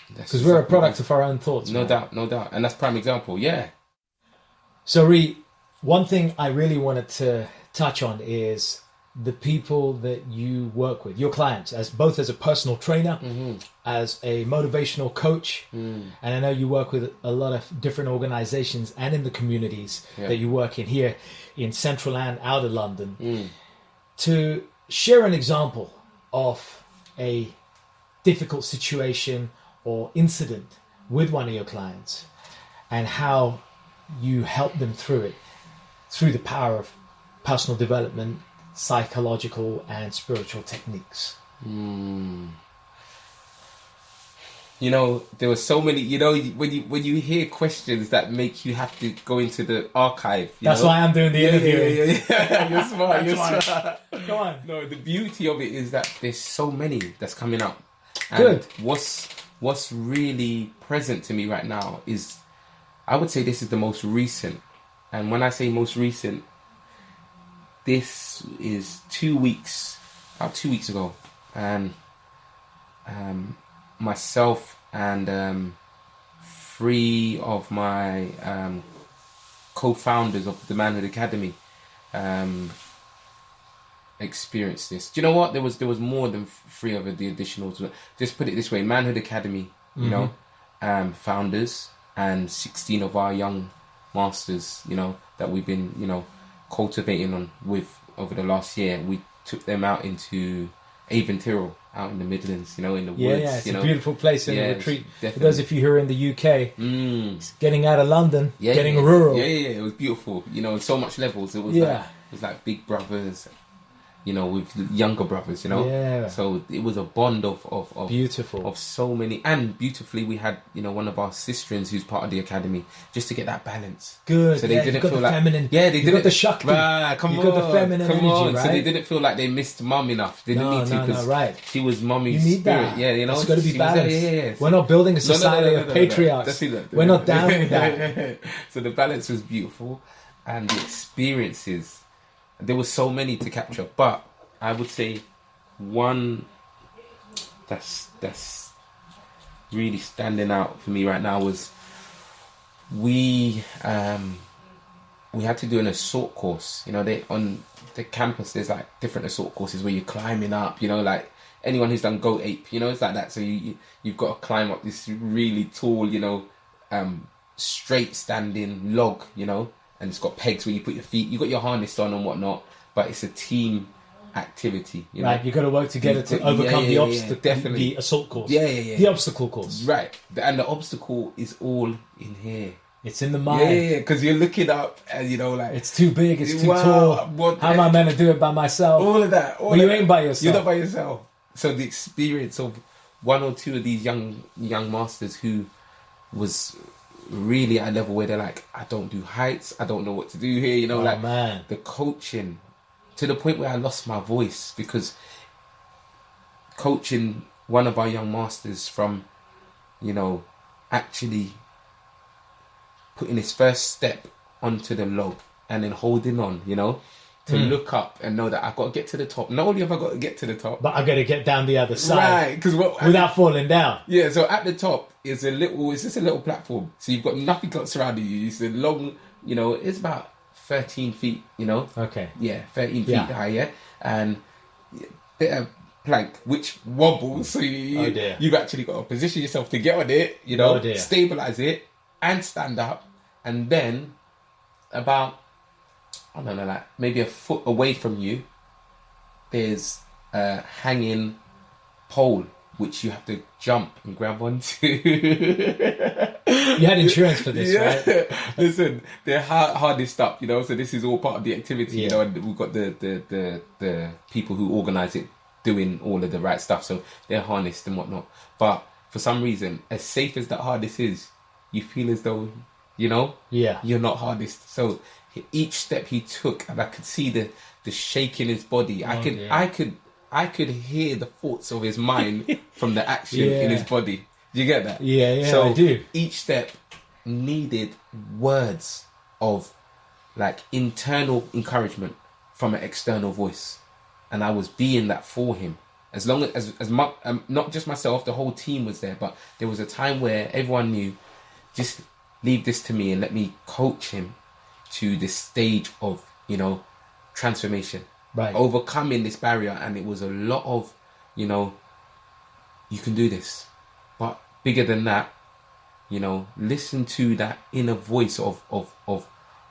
Because we're a product of our own thoughts. No doubt. And that's prime example, yeah. So, one thing I really wanted to touch on is the people that you work with, your clients, as both as a personal trainer, as a motivational coach, and I know you work with a lot of different organizations and in the communities that you work in here in central and out of London, to share an example of a difficult situation or incident with one of your clients and how you help them through it, through the power of personal development, psychological and spiritual techniques. You know, there were so many. You know, when you hear questions that make you have to go into the archive. That's why I'm doing the interview. Yeah. You're smart. You're smart. Come on. No, the beauty of it is that there's so many that's coming up. And Good. What's really present to me right now is, I would say this is the most recent. And when I say most recent, this is 2 weeks, about 2 weeks ago, and myself and 3 of my co-founders of the Manhood Academy experienced this. Do you know what? There was more than 3 of the additionals. Just put it this way: Manhood Academy, you know, founders, and 16 of our young masters, you know, that we've been, you know, cultivating on with over the last year. We took them out into Avon Tyrrell, out in the Midlands, you know, in the woods. Yeah, it's you know. a beautiful place in a retreat. Definitely. For those of you who are in the UK, getting out of London, getting rural. Yeah, it was beautiful. You know, so much levels. It was like big brothers, you know, with younger brothers, you know. Yeah. So it was a bond of beautiful, of so many, and beautifully we had, you know, one of our sistrins who's part of the academy, just to get that balance. Good. So they didn't feel like feminine. Yeah, they didn't. Got the Shakti. Right, you got the feminine energy, right? So they didn't feel like they missed mum enough. They didn't need to, because right. she was mummy's You need spirit. that. Yeah, you know, it's got to be balanced. Yeah. We're not building a society of patriarchs. We're not down with that. So the balance was beautiful, and the experiences, there were so many to capture, but I would say one that's really standing out for me right now was we had to do an assault course. You know, they on the campus there's like different assault courses where you're climbing up. You know, like anyone who's done Go Ape, you know, it's like that. So you've got to climb up this really tall, you know, straight standing log, you know, and it's got pegs where you put your feet. You got your harness on and whatnot, but it's a team activity. You Right, know? you got to work together You've to got- overcome the definitely. the assault course. Yeah. The obstacle course. Right, and the obstacle is all in here. It's in the Yeah, mind. because you're looking up and you know, like It's too big. It's too wow, tall. what- How am I meant to do it by myself? all of that. Well, you ain't by yourself. You're not by yourself. So the experience of one or two of these young masters who was really at a level where they're like, I don't do heights, I don't know what to do here. You know, Oh, like man. the coaching to the point where I lost my voice because coaching one of our young masters from, you know, actually putting his first step onto the log and then holding on, you know, to look up and know that I've got to get to the top. Not only have I got to get to the top, But I got to get down the other side, right? Because without falling down. yeah, so at the top is it's just a little platform. So you've got nothing else surrounding you. It's a long, you know, it's about 13 feet, you know. Okay. Yeah, 13 feet Yeah. high, yeah. And bit of plank which wobbles, so Oh, dear. you've actually got to position yourself to get on it, you know, Oh, dear. stabilize it and stand up. And then about, I don't know, like maybe a foot away from you, there's a hanging pole which you have to jump and grab onto. You had insurance for this, right? Listen, they're hardest up, you know. So this is all part of the activity, you know. And we've got the people who organise it doing all of the right stuff, so they're harnessed and whatnot. But for some reason, as safe as that harness is, you feel as though, you know, Yeah. you're not harnessed. So each step he took, and I could see the shake in his body. I could hear the thoughts of his mind from the action in his body. Do you get that? Yeah, So I do. each step needed words of like internal encouragement from an external voice, and I was being that for him. As long as not just myself, the whole team was there, but there was a time where everyone knew, just leave this to me and let me coach him to this stage of, you know, transformation. Right. Overcoming this barrier. And it was a lot of, you know, you can do this. But bigger than that, you know, listen to that inner voice of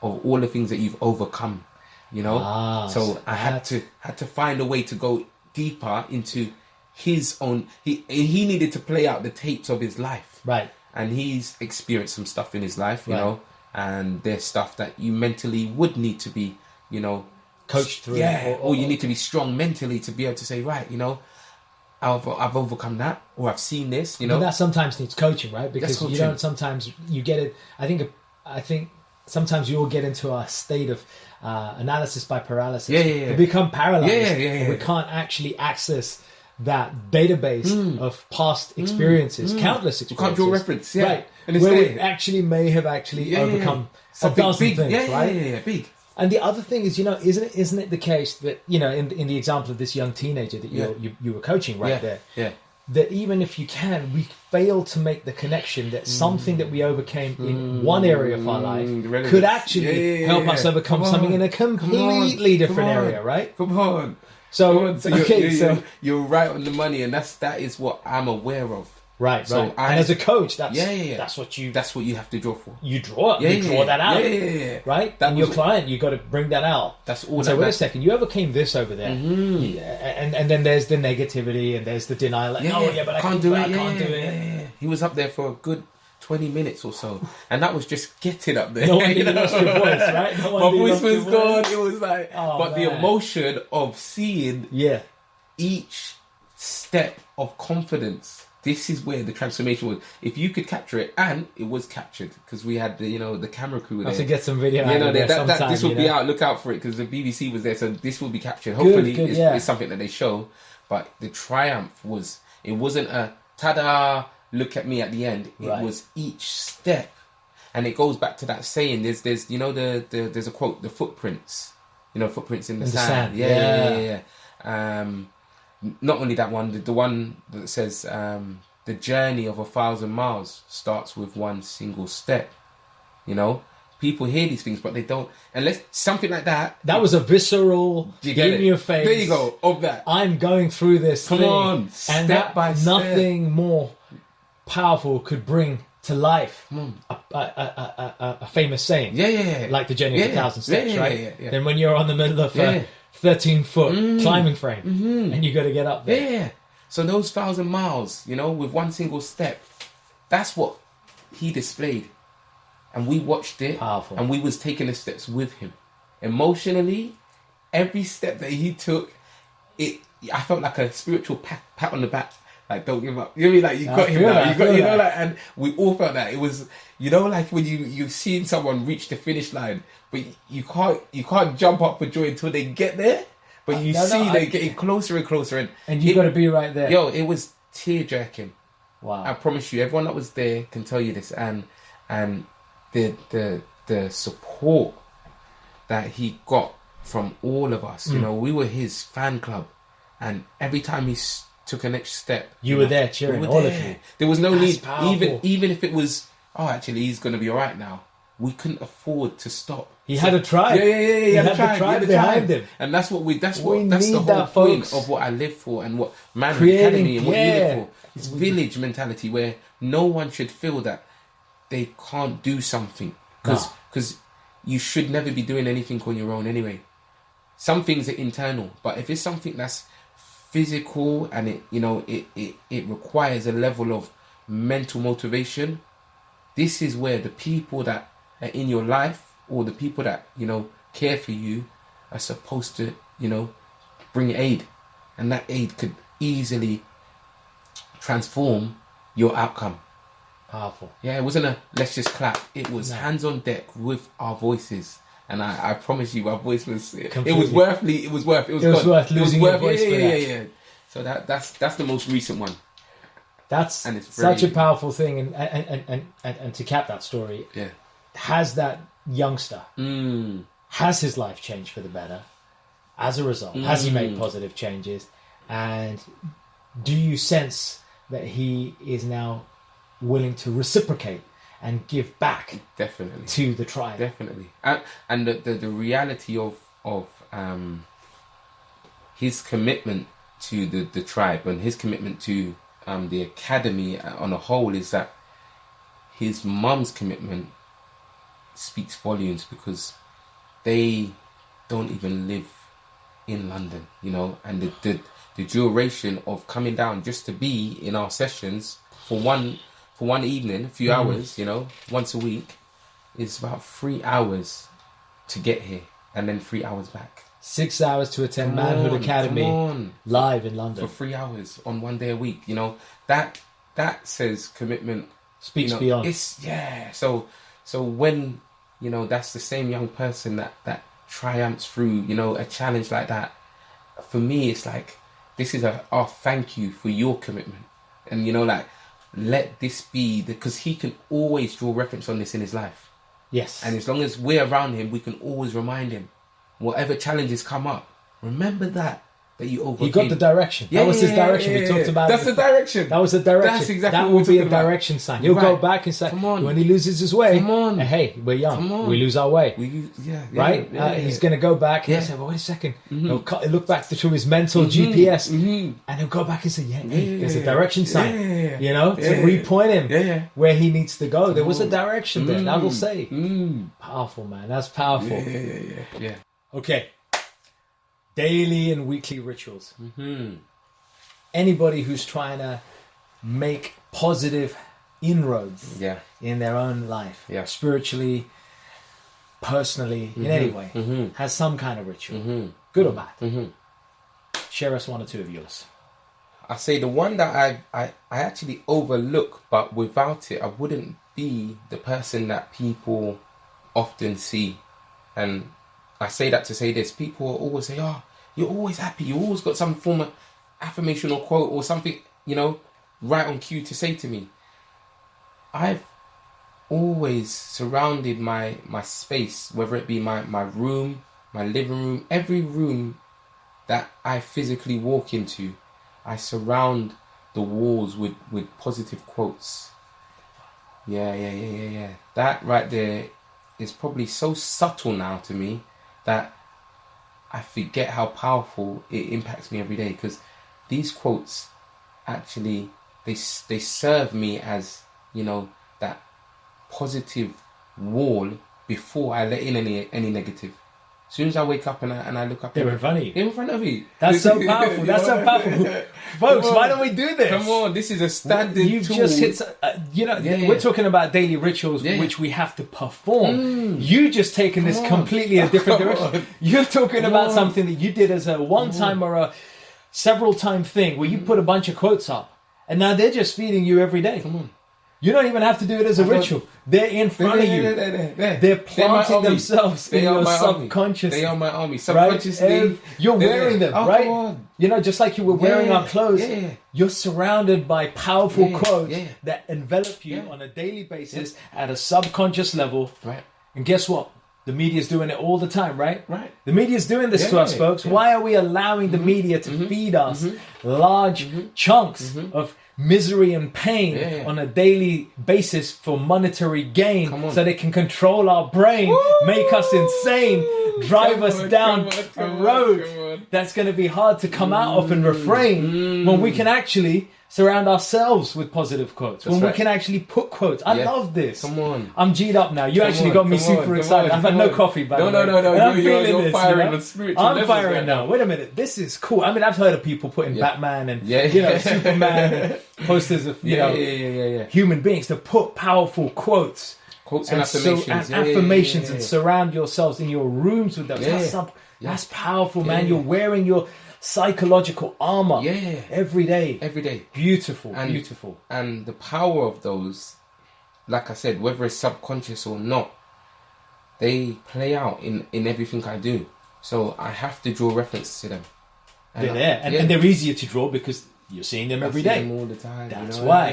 all the things that you've overcome, you know. So I had to find a way to go deeper into his own. He needed to play out the tapes of his life, Right. and he's experienced some stuff in his life, you know, and there's stuff that you mentally would need to be, you know, Coached through. yeah, or you need to be strong mentally to be able to say, right, you know, I've overcome that, or I've seen this, you know. But that sometimes needs coaching, right? Because coaching. you don't. Sometimes you get it. I think sometimes you will get into a state of analysis by paralysis. Yeah. We become paralyzed. Yeah. We can't actually access that database of past experiences, countless experiences. You can't draw reference, yeah. Right. And it's where we there. actually may have actually overcome a Something dozen big, things, right? Yeah, big. And the other thing is, you know, isn't it the case that, you know, in the example of this young teenager that you were coaching there, that even if you can, we fail to make the connection that something that we overcame in one area of our life could actually help us overcome something in a completely different area, right? Come on. So, you're right on the money, and that is what I'm aware of. Right, So right. And as a coach, that's that's what you have to draw for. you draw that out. Yeah. Right? That and your was- client, you got to bring that out. That's all. So wait a second, you overcame this over there, and then there's the negativity and there's the denial. Like, but I can't do it. Yeah. He was up there for a good 20 minutes or so, and that was just getting up there. No wonder you lost your voice, right? No My wonder you voice lost your was voice. gone. It was like, but the man. emotion of seeing each step of confidence. This is where the transformation was. If you could capture it, and it was captured because we had the camera crew there. I have to get some video. You out know, of there sometime, this will you be know? out. Look out for it because the BBC was there, so this will be captured. Hopefully, it's something that they show. But the triumph was, it wasn't a ta-da, look at me at the end. It was each step, and it goes back to that saying. There's you know there's a quote, the footprints. You know, footprints in the sand. Yeah. Not only that one, the one that says the journey of 1,000 miles starts with one single step. You know, people hear these things, but they don't. Unless something like that. That was a visceral, You give get me it? a face. There you go. Of that. I'm going through this Come thing. on, And step that by step. nothing more powerful could bring to life a famous saying. Yeah. Like the journey of 1,000 steps, right? Yeah. Then when you're on the middle of 13-foot climbing frame, and you got to get up there. Yeah. So those 1,000 miles, you know, with one single step, that's what he displayed. And we watched it. Powerful. And we was taking the steps with him. Emotionally, every step that he took, I felt like a spiritual pat on the back. Like, don't give up. You know what I mean? Like, you got him now. You got, you know, like, and we all felt that. It was, you know, like when you seen someone reach the finish line, but you can't jump up for joy until they get there. But you they're getting closer and closer, and you got to be right there. Yo, it was tear jerking. Wow! I promise you, everyone that was there can tell you this, and the support that he got from all of us. You know, we were his fan club, and every time he took a next step, you were there cheering, all of you. There was no That's need, powerful. even if it was, oh, actually, he's going to be all right now. We couldn't afford to stop. He had a tribe. Yeah. He had a tribe behind him. And that's what that's the need whole that, point folks. of what I live for and what Man Creating, Academy and what you live yeah. for. It's village mentality where no one should feel that they can't do something because you should never be doing anything on your own anyway. Some things are internal, but if it's something that's physical and it requires a level of mental motivation, this is where the people that are in your life or the people that care for you are supposed to bring aid, and that aid could easily transform your outcome. Powerful. Yeah, it wasn't a let's just clap. It was hands on deck with our voices, and I promise you, our voice was it was worth losing your voice for that. Yeah. So that's the most recent one. That's such a powerful thing, and to cap that story, has that youngster has his life changed for the better as a result? Has he made positive changes? And do you sense that he is now willing to reciprocate and give back definitely to the tribe? Definitely. And the reality of his commitment to the tribe and his commitment to the academy on a whole is that his mum's commitment speaks volumes, because they don't even live in London, and the duration of coming down just to be in our sessions for one evening, a few hours, once a week, is about 3 hours to get here and then 3 hours back. 6 hours to attend Manhood Academy live in London for 3 hours on one day a week. That says commitment speaks beyond. It's So when that's the same young person that triumphs through a challenge like that, for me it's like, this is our thank you for your commitment, and let this be, because he can always draw reference on this in his life. Yes. And as long as we're around him, we can always remind him, whatever challenges come up, remember that you overcame. He got the direction. That was his direction. We talked about that's the direction. That was the direction. That's exactly that what will be we're a talking direction sign. He'll go back and say, come on, when he loses his way, come on, hey, we're young. Come on. We lose our way. Right? He's going to go back and say, well, wait a second. He'll look back to his mental GPS and he'll go back and say, there's a direction sign. To repoint him where he needs to go. There was a direction there. That will say. Powerful, man. That's powerful. Yeah. Okay. Daily and weekly rituals. Anybody who's trying to make positive inroads in their own life, spiritually, personally, in any way, has some kind of ritual, good or bad. Share us one or two of yours. I say the one that I actually overlook, but without it I wouldn't be the person that people often see. And I say that to say this: people always say, "Oh, you're always happy. You always got some form of affirmation or quote or something, right on cue to say to me." I've always surrounded my space, whether it be my room, my living room, every room that I physically walk into, I surround the walls with positive quotes. Yeah. That right there is probably so subtle now to me that I forget how powerful it impacts me every day, because these quotes actually they serve me as that positive wall before I let in any negative. As soon as I wake up and I look up, They're in front of you. They're in front of me. That's so powerful. That's so powerful. Folks, why don't we do this? Come on, this is a standard You've tool. just hit, we're talking about daily rituals which we have to perform. You just taken this completely a different direction. You're talking about something that you did as a one-time or a several-time thing where you put a bunch of quotes up, and now they're just feeding you every day. Come on. You don't even have to do it as a ritual. They're in front of you. They're planting themselves in your subconscious. They are my army. Subconsciously. Right? You're wearing them, right? Come on. You know, just like you were wearing our clothes, you're surrounded by powerful quotes that envelop you on a daily basis at a subconscious level. Right. And guess what? The media's doing it all the time, right? Right. The media's doing this to us, folks. Why are we allowing the media to feed us large chunks of misery and pain on a daily basis for monetary gain so they can control our brain, make us insane, drive us down a road that's going to be hard to come out of and refrain when we can actually surround ourselves with positive quotes, when we can actually put quotes. I love this. Come on. I'm G'd up now. You actually got me super excited. I've had no coffee, by the way. No. You're this, firing on spiritual I'm levels firing right now. Wait a minute. This is cool. I mean, I've heard of people putting Batman and Superman and posters of human beings to put powerful quotes. Quotes and affirmations. Affirmations and surround yourselves in your rooms with them. That's powerful, man. You're wearing your psychological armor every day. Beautiful. And the power of those, like I said, whether it's subconscious or not, they play out in everything I do. So I have to draw reference to them. And they're there. And they're easier to draw because you're seeing them every day. Them all the time. That's why.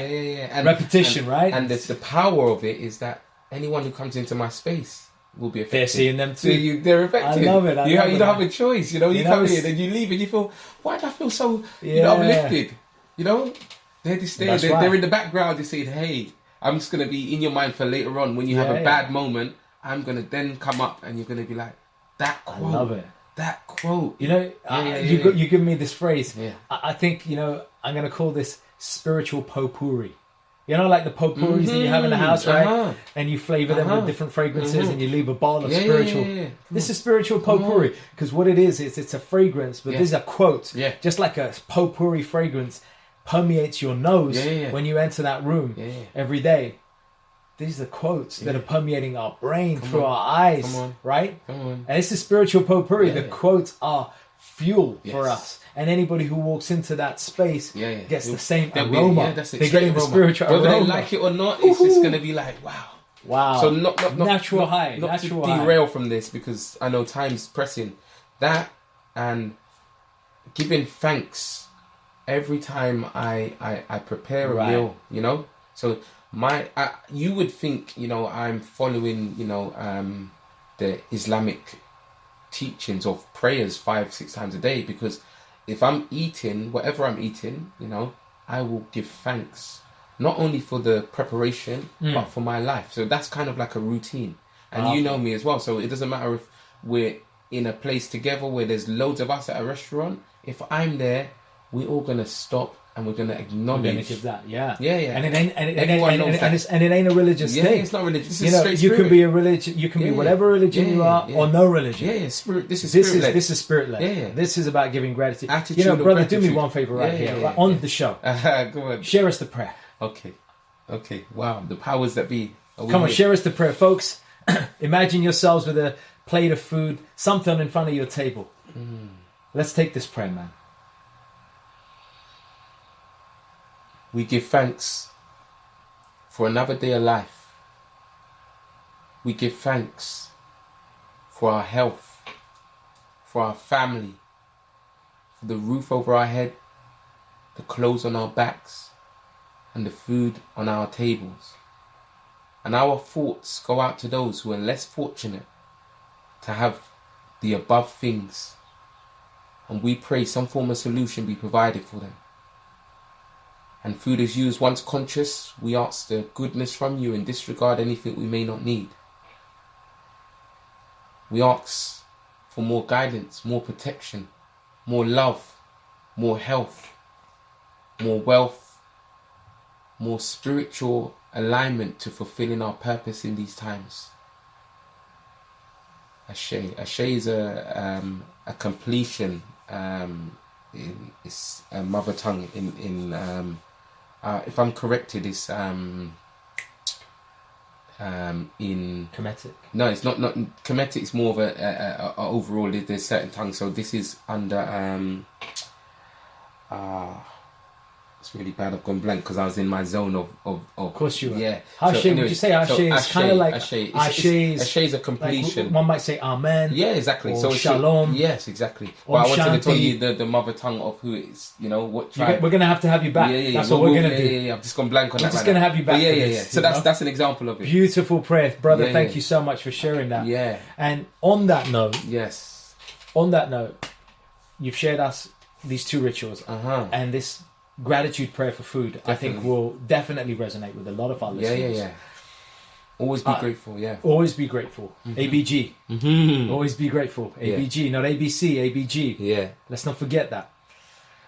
And repetition, right? And the power of it is that anyone who comes into my space will be affected. They're seeing them too. So they're affected. I love it. You don't have a choice. You come in and you leave and you feel, why do I feel so uplifted? They're in the background. They're saying, hey, I'm just going to be in your mind for later on. When you have a bad moment, I'm going to then come up and you're going to be like, that quote. I love it. That quote. You give me this phrase. Yeah. I think, I'm going to call this spiritual potpourri. You know, like the potpourris that you have in the house, right? And you flavor them with different fragrances and you leave a bottle of spiritual. This is spiritual potpourri because what it is it's a fragrance, but these are quotes. Just like a potpourri fragrance permeates your nose when you enter that room every day. These are quotes that are permeating our brain through our eyes, right? And this is spiritual potpourri. The quotes are fuel for us. And anybody who walks into that space gets the same aroma. They're getting the spiritual aroma. Whether they like it or not, it's just going to be like, wow. So not natural high. Not to derail from this because I know time's pressing. That and giving thanks every time I prepare a meal, So you would think, I'm following, the Islamic teachings of prayers 5-6 times a day because if I'm eating, whatever I'm eating, I will give thanks, not only for the preparation, but for my life. So that's kind of like a routine. And you know me as well. So it doesn't matter if we're in a place together where there's loads of us at a restaurant. If I'm there, we're all going to stop and we're going to acknowledge. We're going to give that, yeah. And it ain't, and it ain't a religious thing. It's not religious. This is straight you spirit. can be a religion, you can be whatever religion you are, or no religion. Spirit. This is spirit-led. This is spirit-led. This is about giving gratitude. Attitude brother, gratitude. do me one favor right on the show. Go on. Share us the prayer. Okay. Wow, the powers that be. Come on, share us the prayer, folks. Imagine yourselves with a plate of food, something in front of your table. Let's take this prayer, man. We give thanks for another day of life. We give thanks for our health, for our family, for the roof over our head, the clothes on our backs, and the food on our tables. And our thoughts go out to those who are less fortunate to have the above things. And we pray some form of solution be provided for them. And food is used once conscious, we ask the goodness from you and disregard anything we may not need. We ask for more guidance, more protection, more love, more health, more wealth, more spiritual alignment to fulfilling our purpose in these times. Ashe is a completion. It's a mother tongue in if I'm corrected, it's in Kemetic. no, it's not Kemetic. It's more of a overall. There's certain tongues. So this is under it's really bad. I've gone blank because I was in my zone of course you were. Yeah. Ashe, would you say Ashe is kind of like Ashe is a completion. Like, one might say Amen. Yeah, exactly. Or So it's Shalom. Yes, exactly. Or But I wanted to tell Shanti. you the mother tongue of who it's. You know what tribe. We're gonna have to you back. That's what we're gonna do. Yeah. I've just gone blank on that. We're just gonna have you back. But for this, So that's an example of it. Beautiful prayer, brother. Yeah, Thank yeah. you so much for sharing that. Yeah. And on that note, Yes. you've shared us these two rituals, and this gratitude prayer for food. I think will definitely resonate with a lot of our listeners. Yeah. Always be grateful. Yeah. Always be grateful. ABG. Always be grateful. ABG, not ABC. ABG. Yeah. Let's not forget that.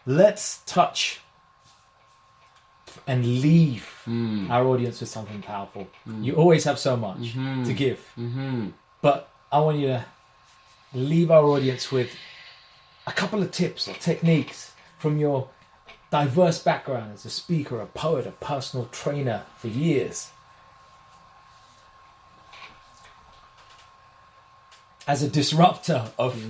Let's touch and leave our audience with something powerful. You always have so much to give. But I want you to leave our audience with a couple of tips or techniques from your diverse background as a speaker, a poet, a personal trainer for years. As a disruptor of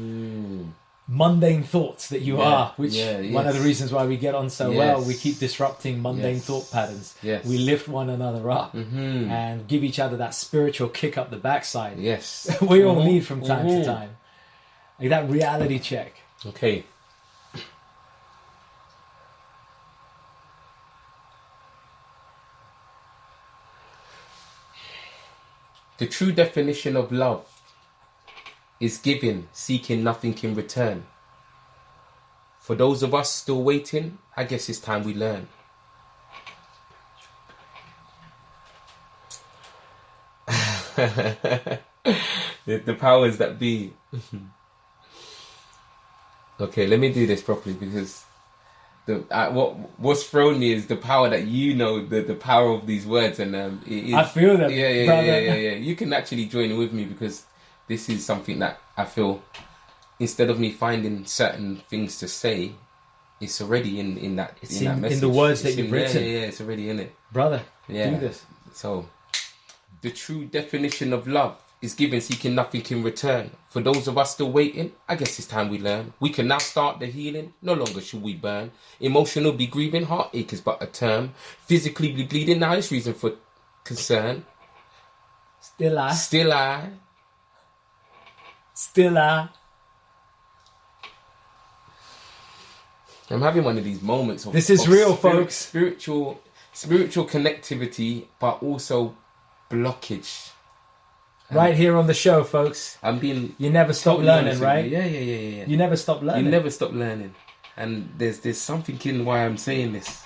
mundane thoughts that you are, which one of the reasons why we get on so well, we keep disrupting mundane thought patterns. Yes. We lift one another up and give each other that spiritual kick up the backside. Yes. We all need from time to time. Like that reality check. Okay. The true definition of love is giving, seeking nothing in return. For those of us still waiting, I guess it's time we learn. the powers that be. Okay, let me do this properly because what's thrown me is the power that the power of these words, and I feel that. Yeah. You can actually join with me because this is something that I feel. Instead of me finding certain things to say, it's already in that message. In the words that you've written. Yeah, it's already in it, brother. Yeah. Do this. So, the true definition of love is giving, seeking nothing in return. For those of us still waiting, I guess it's time we learn. We can now start the healing, no longer should we burn. Emotional be grieving, heartache is but a term. Physically be bleeding, now it's reason for concern. Still I. I'm having one of these moments of this is real, folks. Spiritual connectivity, but also blockage. Right here on the show, folks. You never stop learning, right? Yeah. You never stop learning. You never stop learning. And there's something in why I'm saying this.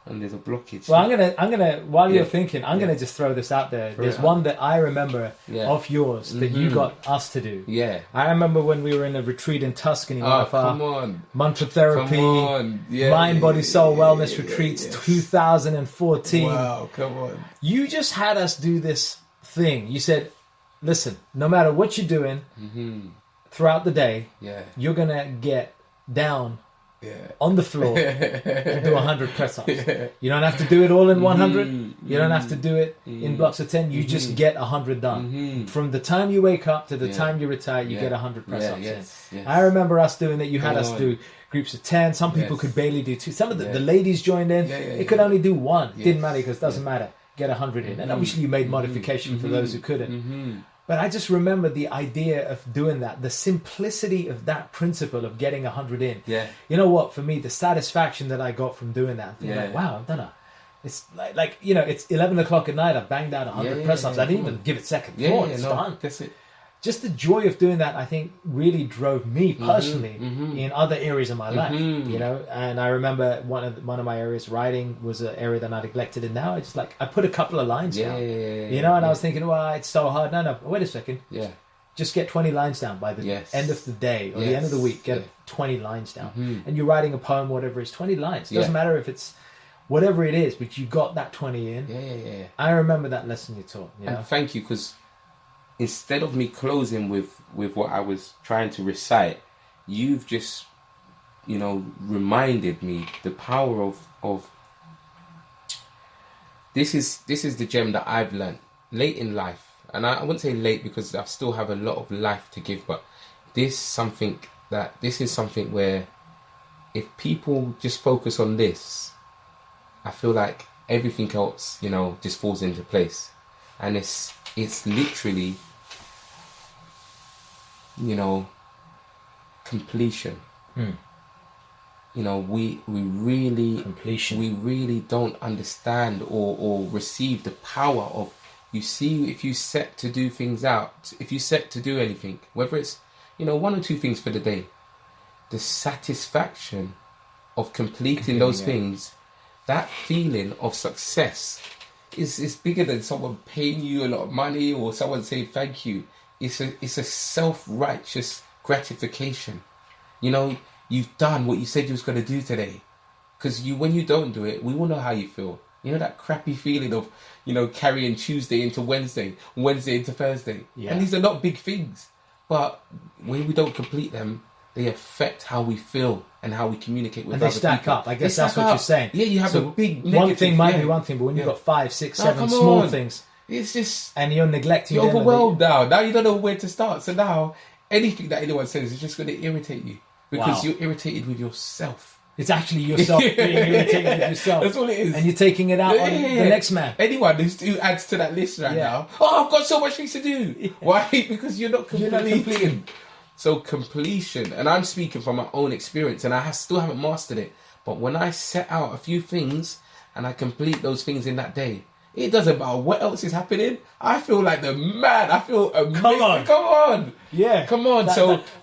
And there's a blockage. Well, I'm gonna while you're thinking, I'm gonna just throw this out there. There's one that I remember of yours that you got us to do. Yeah. I remember when we were in a retreat in Tuscany, one of our mantra therapy, mind, body, soul wellness retreats, 2014. Wow, come on. You just had us do this thing. You said, listen, no matter what you're doing throughout the day, you're gonna get down on the floor and do 100 press-ups. You don't have to do it all in 100. You don't have to do it in blocks of 10. You just get 100 done. From the time you wake up to the time you retire, you get 100 press-ups in. I remember us doing that. You had us do groups of 10. Some people could barely do 2. Some of the ladies joined in. They could only do 1. Didn't matter because it doesn't matter. Get 100 in. And obviously you made modification for those who couldn't. But I just remember the idea of doing that, the simplicity of that principle of getting 100 in. Yeah. You know what? For me, the satisfaction that I got from doing that, like, wow, I've done it. It's like it's 11 o'clock at night. I've banged out 100 press-ups. I didn't even give it second thought. It's done. That's it. Just the joy of doing that, I think, really drove me personally in other areas of my life. And I remember one of my areas, writing, was an area that I neglected, and now it's like I put a couple of lines down. I was thinking, well, it's so hard. No, wait a second. Just get 20 lines down by the end of the day or the end of the week. Get 20 lines down, and you're writing a poem, whatever it is, 20 lines. It doesn't matter if it's whatever it is, but you got that 20 in. I remember that lesson you taught. And thank you, because instead of me closing with what I was trying to recite, you've just, reminded me the power of this is the gem that I've learned late in life. And I wouldn't say late because I still have a lot of life to give, but this is something where if people just focus on this, I feel like everything else, just falls into place. And it's literally, completion. We really don't understand or receive the power of, if you set to do things out, if you set to do anything, whether it's, one or two things for the day, the satisfaction of completing those things, that feeling of success is bigger than someone paying you a lot of money or someone saying thank you. It's a self-righteous gratification. You've done what you said you was going to do today. Because when you don't do it, we all know how you feel. That crappy feeling of, carrying Tuesday into Wednesday into Thursday. Yeah. And these are not big things. But when we don't complete them, they affect how we feel and how we communicate with other people. And they stack up. I guess that's what you're saying. Yeah, you have a big negative. One thing might be one thing, but when you've got 5, 6, 7 small things, it's just... And you're neglecting them. You're overwhelmed now. Now you don't know where to start. So now, anything that anyone says is just going to irritate you. Because you're irritated with yourself. It's actually yourself being irritated with yourself. That's all it is. And you're taking it out on the next man. Anyone who adds to that list now, I've got so much things to do. Yeah. Why? Because you're not completing. So completion, and I'm speaking from my own experience, and I still haven't mastered it. But when I set out a few things, and I complete those things in that day, it doesn't matter what else is happening. I feel like the man. I feel amazing. Come on. Yeah. Come on.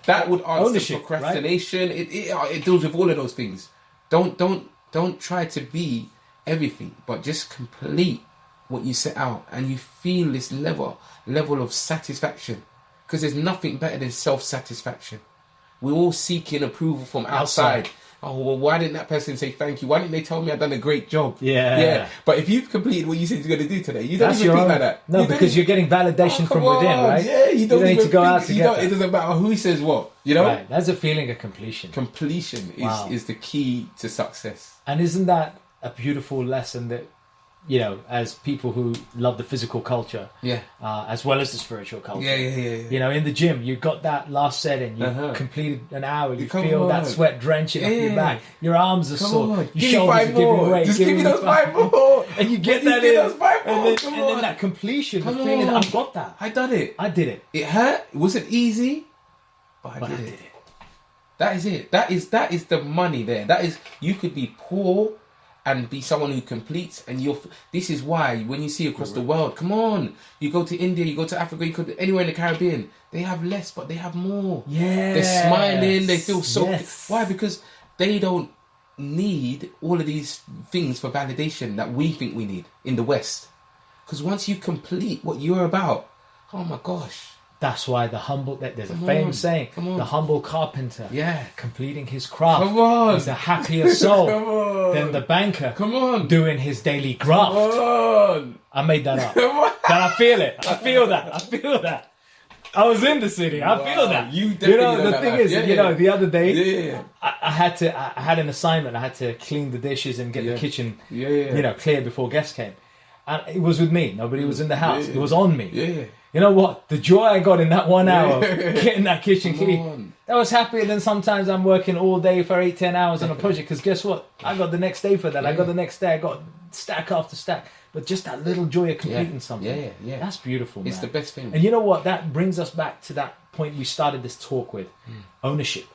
That would answer procrastination. Right? It deals with all of those things. Don't try to be everything, but just complete what you set out, and you feel this level of satisfaction. Because there's nothing better than self-satisfaction. We're all seeking approval from outside. Oh, well, why didn't that person say thank you? Why didn't they tell me I've done a great job? Yeah. But if you've completed what you said you're going to do today, you don't even think like that. No, because you're getting validation from within, right? Yeah, you don't need to go out to get that. It doesn't matter who says what, Right, that's a feeling of completion. Completion is the key to success. And isn't that a beautiful lesson that, as people who love the physical culture, as well as the spiritual culture. Yeah. In the gym, you got that last set in, you completed an hour, you feel that sweat drenching up your back, your arms are sore, your shoulders are giving way. Just give me those 5 more. And you get that in, and then that completion, the feeling that I've got that. I done it. I did it. It hurt. It wasn't easy, but I did it. That is it. That is the money there. That is, you could be poor and be someone who completes, and this is why when you see across the world, come on, you go to India, you go to Africa, you go to anywhere in the Caribbean, they have less but they have more. They're smiling, they feel so why? Because they don't need all of these things for validation that we think we need in the West. Because once you complete what you're about, oh my gosh. That's why there's a famous saying, the humble carpenter, completing his craft, is a happier soul than the banker doing his daily graft. I made that up. But I feel it. I feel that. I was in the city. I feel that. You definitely the thing is, the other day, I had an assignment. I had to clean the dishes and get the kitchen, clear before guests came. And it was with me. Nobody was in the house. It was on me. Yeah. You know what? The joy I got in that 1 hour getting that kitchen clean, that was happier than sometimes I'm working all day for 8-10 hours on a project. Because guess what? I got the next day for that. I got the next day. I got stack after stack. But just that little joy of completing something. Yeah. That's beautiful, man. It's the best thing. And you know what? That brings us back to that point we started this talk with. Ownership.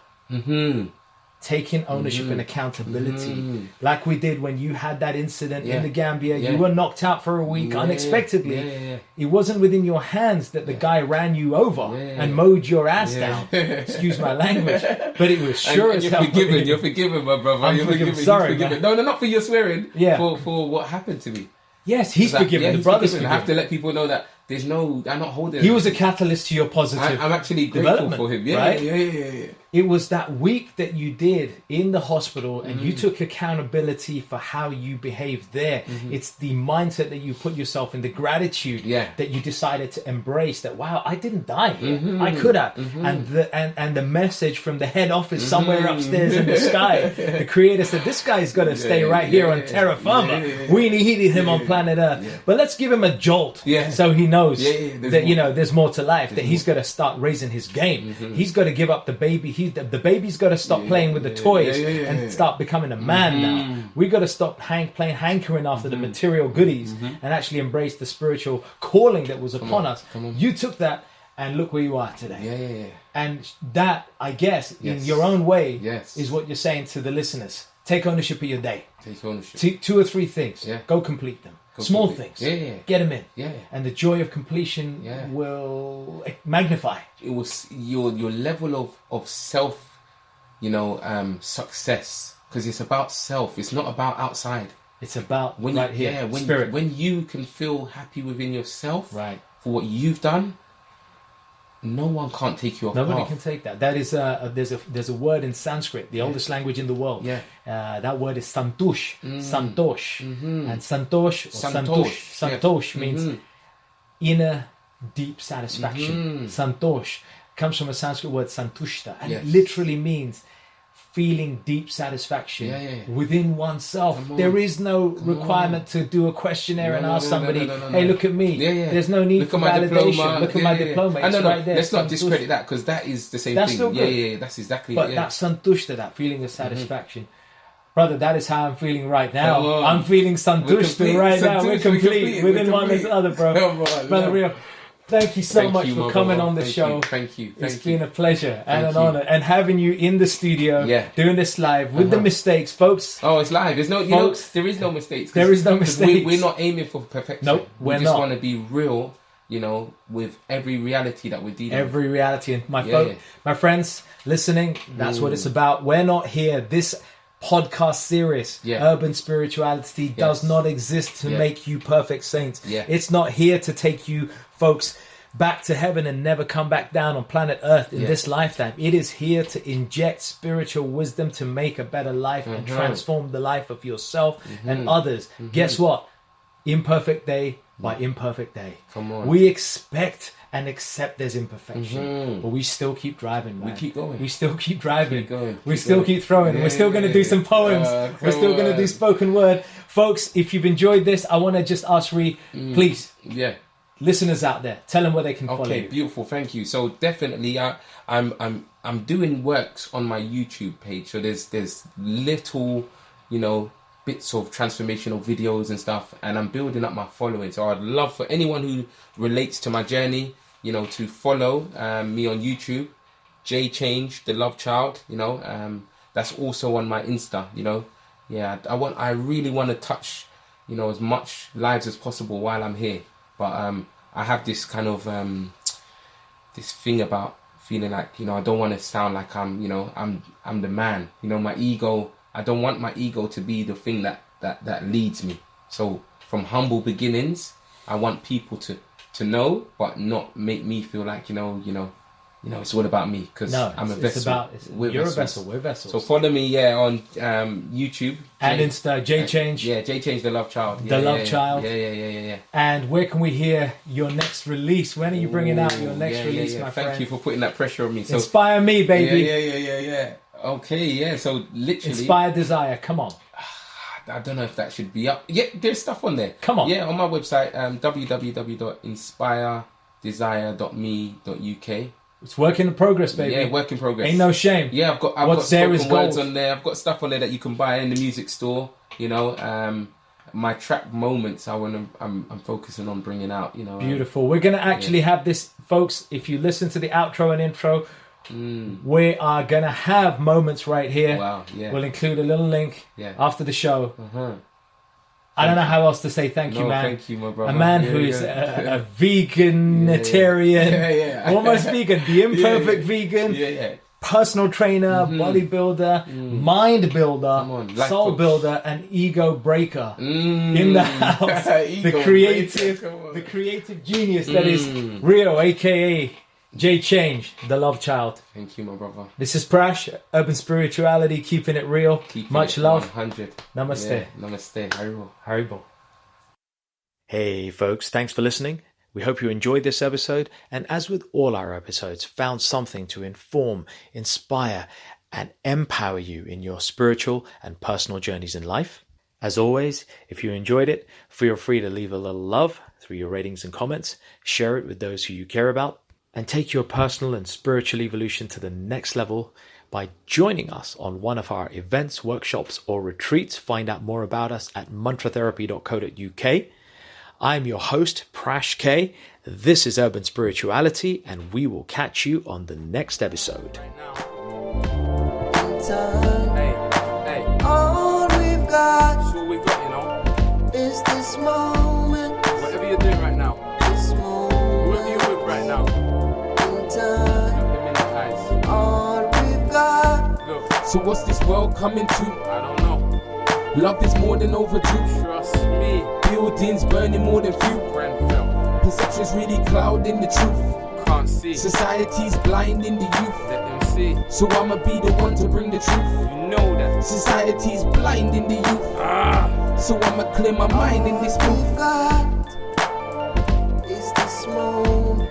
Taking ownership and accountability, like we did when you had that incident in the Gambia. You were knocked out for a week unexpectedly. It wasn't within your hands that the guy ran you over and mowed your ass down. Excuse my language, but it was sure as hell. You're forgiven, my brother. You're forgiven. Sorry, forgiven. No, not for your swearing. For what happened to me. Yes, he's forgiven. The brother's forgiven. I have to let people know that I'm not holding. He was a catalyst to your positive. I'm actually grateful for him. Yeah. it was that week that you did in the hospital and you took accountability for how you behaved there. It's the mindset that you put yourself in, the gratitude that you decided to embrace, that, wow, I didn't die here. I could have. And the message from the head office somewhere upstairs in the sky, the creator said, this guy's got to stay right here on terra firma. We needed him on planet Earth. But let's give him a jolt so he knows that, you know, there's more to life, that he's got to start raising his game. He's got to give up the baby. The baby's got to stop playing with the toys and start becoming a man now. We got to stop hankering after the material goodies and actually embrace the spiritual calling that was upon us. You took that and look where you are today. And that, I guess, in your own way, is what you're saying to the listeners. Take ownership of your day. Take ownership. 2 or 3 things. Go complete them. Small things. Get them in. And the joy of completion will magnify. It was your level of self, you know, success, because it's about self. It's not about outside. It's about when right here. Spirit. When you can feel happy within yourself, right, for what you've done, no one can't take you off. Nobody path. can take that. That is there's a word in Sanskrit, the oldest language in the world. That word is santosh, santosh, and santosh means inner deep satisfaction. Santosh comes from a Sanskrit word santushta, and it literally means feeling deep satisfaction within oneself. There is no requirement to do a questionnaire and ask somebody, hey, look at me. There's no need for validation. Look at my diploma. It's right there. Let's not discredit that, because that is the same that's thing. Still good. That's exactly but it. But that santushta, that feeling of satisfaction. Brother, that is how I'm feeling right now. I'm feeling santushta right now. We're complete. Within one is another, bro. Brother Rio, thank you so much for coming on the show. Thank you. It's been a pleasure and an honor. And having you in the studio, doing this live with the mistakes, folks. Oh, it's live. There's no, there is no mistakes. There is no mistakes. We're not aiming for perfection. Nope, we just want to be real, you know, with every reality that we're dealing with. Every reality. And my friends listening, that's what it's about. We're not here. This podcast series, Urban Spirituality, does not exist to make you perfect saints. It's not here to take you folks back to heaven and never come back down on planet Earth in this lifetime. It is here to inject spiritual wisdom to make a better life and transform the life of yourself and others. Guess what? Imperfect day by imperfect day. Come on. We expect and accept there's imperfection, but we still keep driving, man. We keep going. We still keep driving. Keep going. We still keep throwing. We're still going to do some poems. We're still going to do spoken word. Folks, if you've enjoyed this, I want to just ask Ree, please, listeners out there, tell them where they can follow you. Okay, beautiful. Thank you. So definitely, I'm doing works on my YouTube page. So there's little, you know, bits of transformational videos and stuff, and I'm building up my following. So I'd love for anyone who relates to my journey, you know, to follow me on YouTube, J Change the Love Child. You know, that's also on my Insta. You know, I really want to touch, you know, as much lives as possible while I'm here. But I have this kind of this thing about feeling like, you know, I don't want to sound like I'm the man. You know, my ego. I don't want my ego to be the thing that leads me. So from humble beginnings, I want people to know, but not make me feel like, you know, it's all about me, because I'm a vessel. You're a vessel. We're vessels. So follow me, on YouTube and Insta, J Change. J Change the Love Child. The Love Child. Yeah. And where can we hear your next release? When are you bringing out your next release, my friend? Thank you for putting that pressure on me. So inspire me, baby. Yeah. Okay, so literally Inspire Desire. Come on. I don't know if that should be up. Yeah, there's stuff on there. Come on. Yeah, on my website, www.inspiredesigner.me.uk. It's work in progress, baby. Yeah, work in progress. Ain't no shame. Yeah, I've got spoken words on there. I've got stuff on there that you can buy in the music store. You know, my track moments. I'm focusing on bringing out. You know, beautiful. We're gonna actually have this, folks. If you listen to the outro and intro, we are gonna have moments right here. Wow. Yeah. We'll include a little link after the show. I don't know how else to say thank you, man. Thank you, my brother. A man who is a veganitarian, almost vegan, the imperfect vegan, personal trainer, bodybuilder, mind builder, soul builder, and ego breaker in the house. The creative genius that is Rio, aka J Change, the love child. Thank you, my brother. This is Prash, Urban Spirituality, keeping it real. Much love. 100. Namaste. Yeah, namaste. Haribo. Haribo. Hey folks, thanks for listening. We hope you enjoyed this episode, and as with all our episodes, found something to inform, inspire, and empower you in your spiritual and personal journeys in life. As always, if you enjoyed it, feel free to leave a little love through your ratings and comments, share it with those who you care about, and take your personal and spiritual evolution to the next level by joining us on one of our events, workshops, or retreats. Find out more about us at mantratherapy.co.uk. I'm your host, Prash K. This is Urban Spirituality, and we will catch you on the next episode. All we've got, That's what we got, you know. is this moment. Whatever you're doing right now, This moment whoever you're with right now, in time. look them in the eyes. All we've got, Look, So what's this world coming to? I don't know. Love is more than overdue. Trust me, Buildings burning more than fuel. Grenfell. Perception's really clouding the truth. Can't see. Society's blinding the youth. Let them see. So I'ma be the one to bring the truth. You know that. Society's blinding the youth. Ah. So I'ma clear my mind in this all booth. we've got, is this moment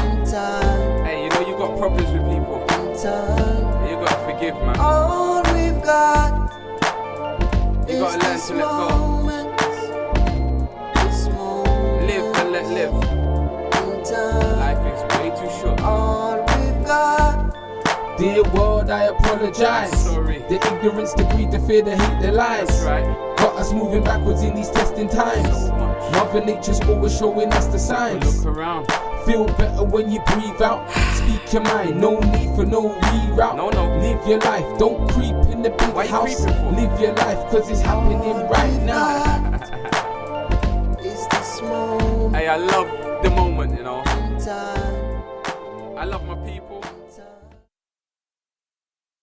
in time. Hey, you know you got problems with people. In time. You gotta forgive, man. All we've got, You is gotta learn this to let go. moment. This moment Live and let live. in time. Life is way too short. All we've got, Dear world, I apologize. Sorry. The ignorance, the greed, the fear, the hate, the lies. That's right. Got us moving backwards in these testing times. So much. Mother Nature's always showing us the But signs. look around. Feel better when you breathe out. Speak your mind, no need for no reroute. No, no. Live your life, don't creep in the big Why you house. creeping for? Live your life, cause it's happening right now. is this moment Hey, I love the moment, you know. in time. I love my people.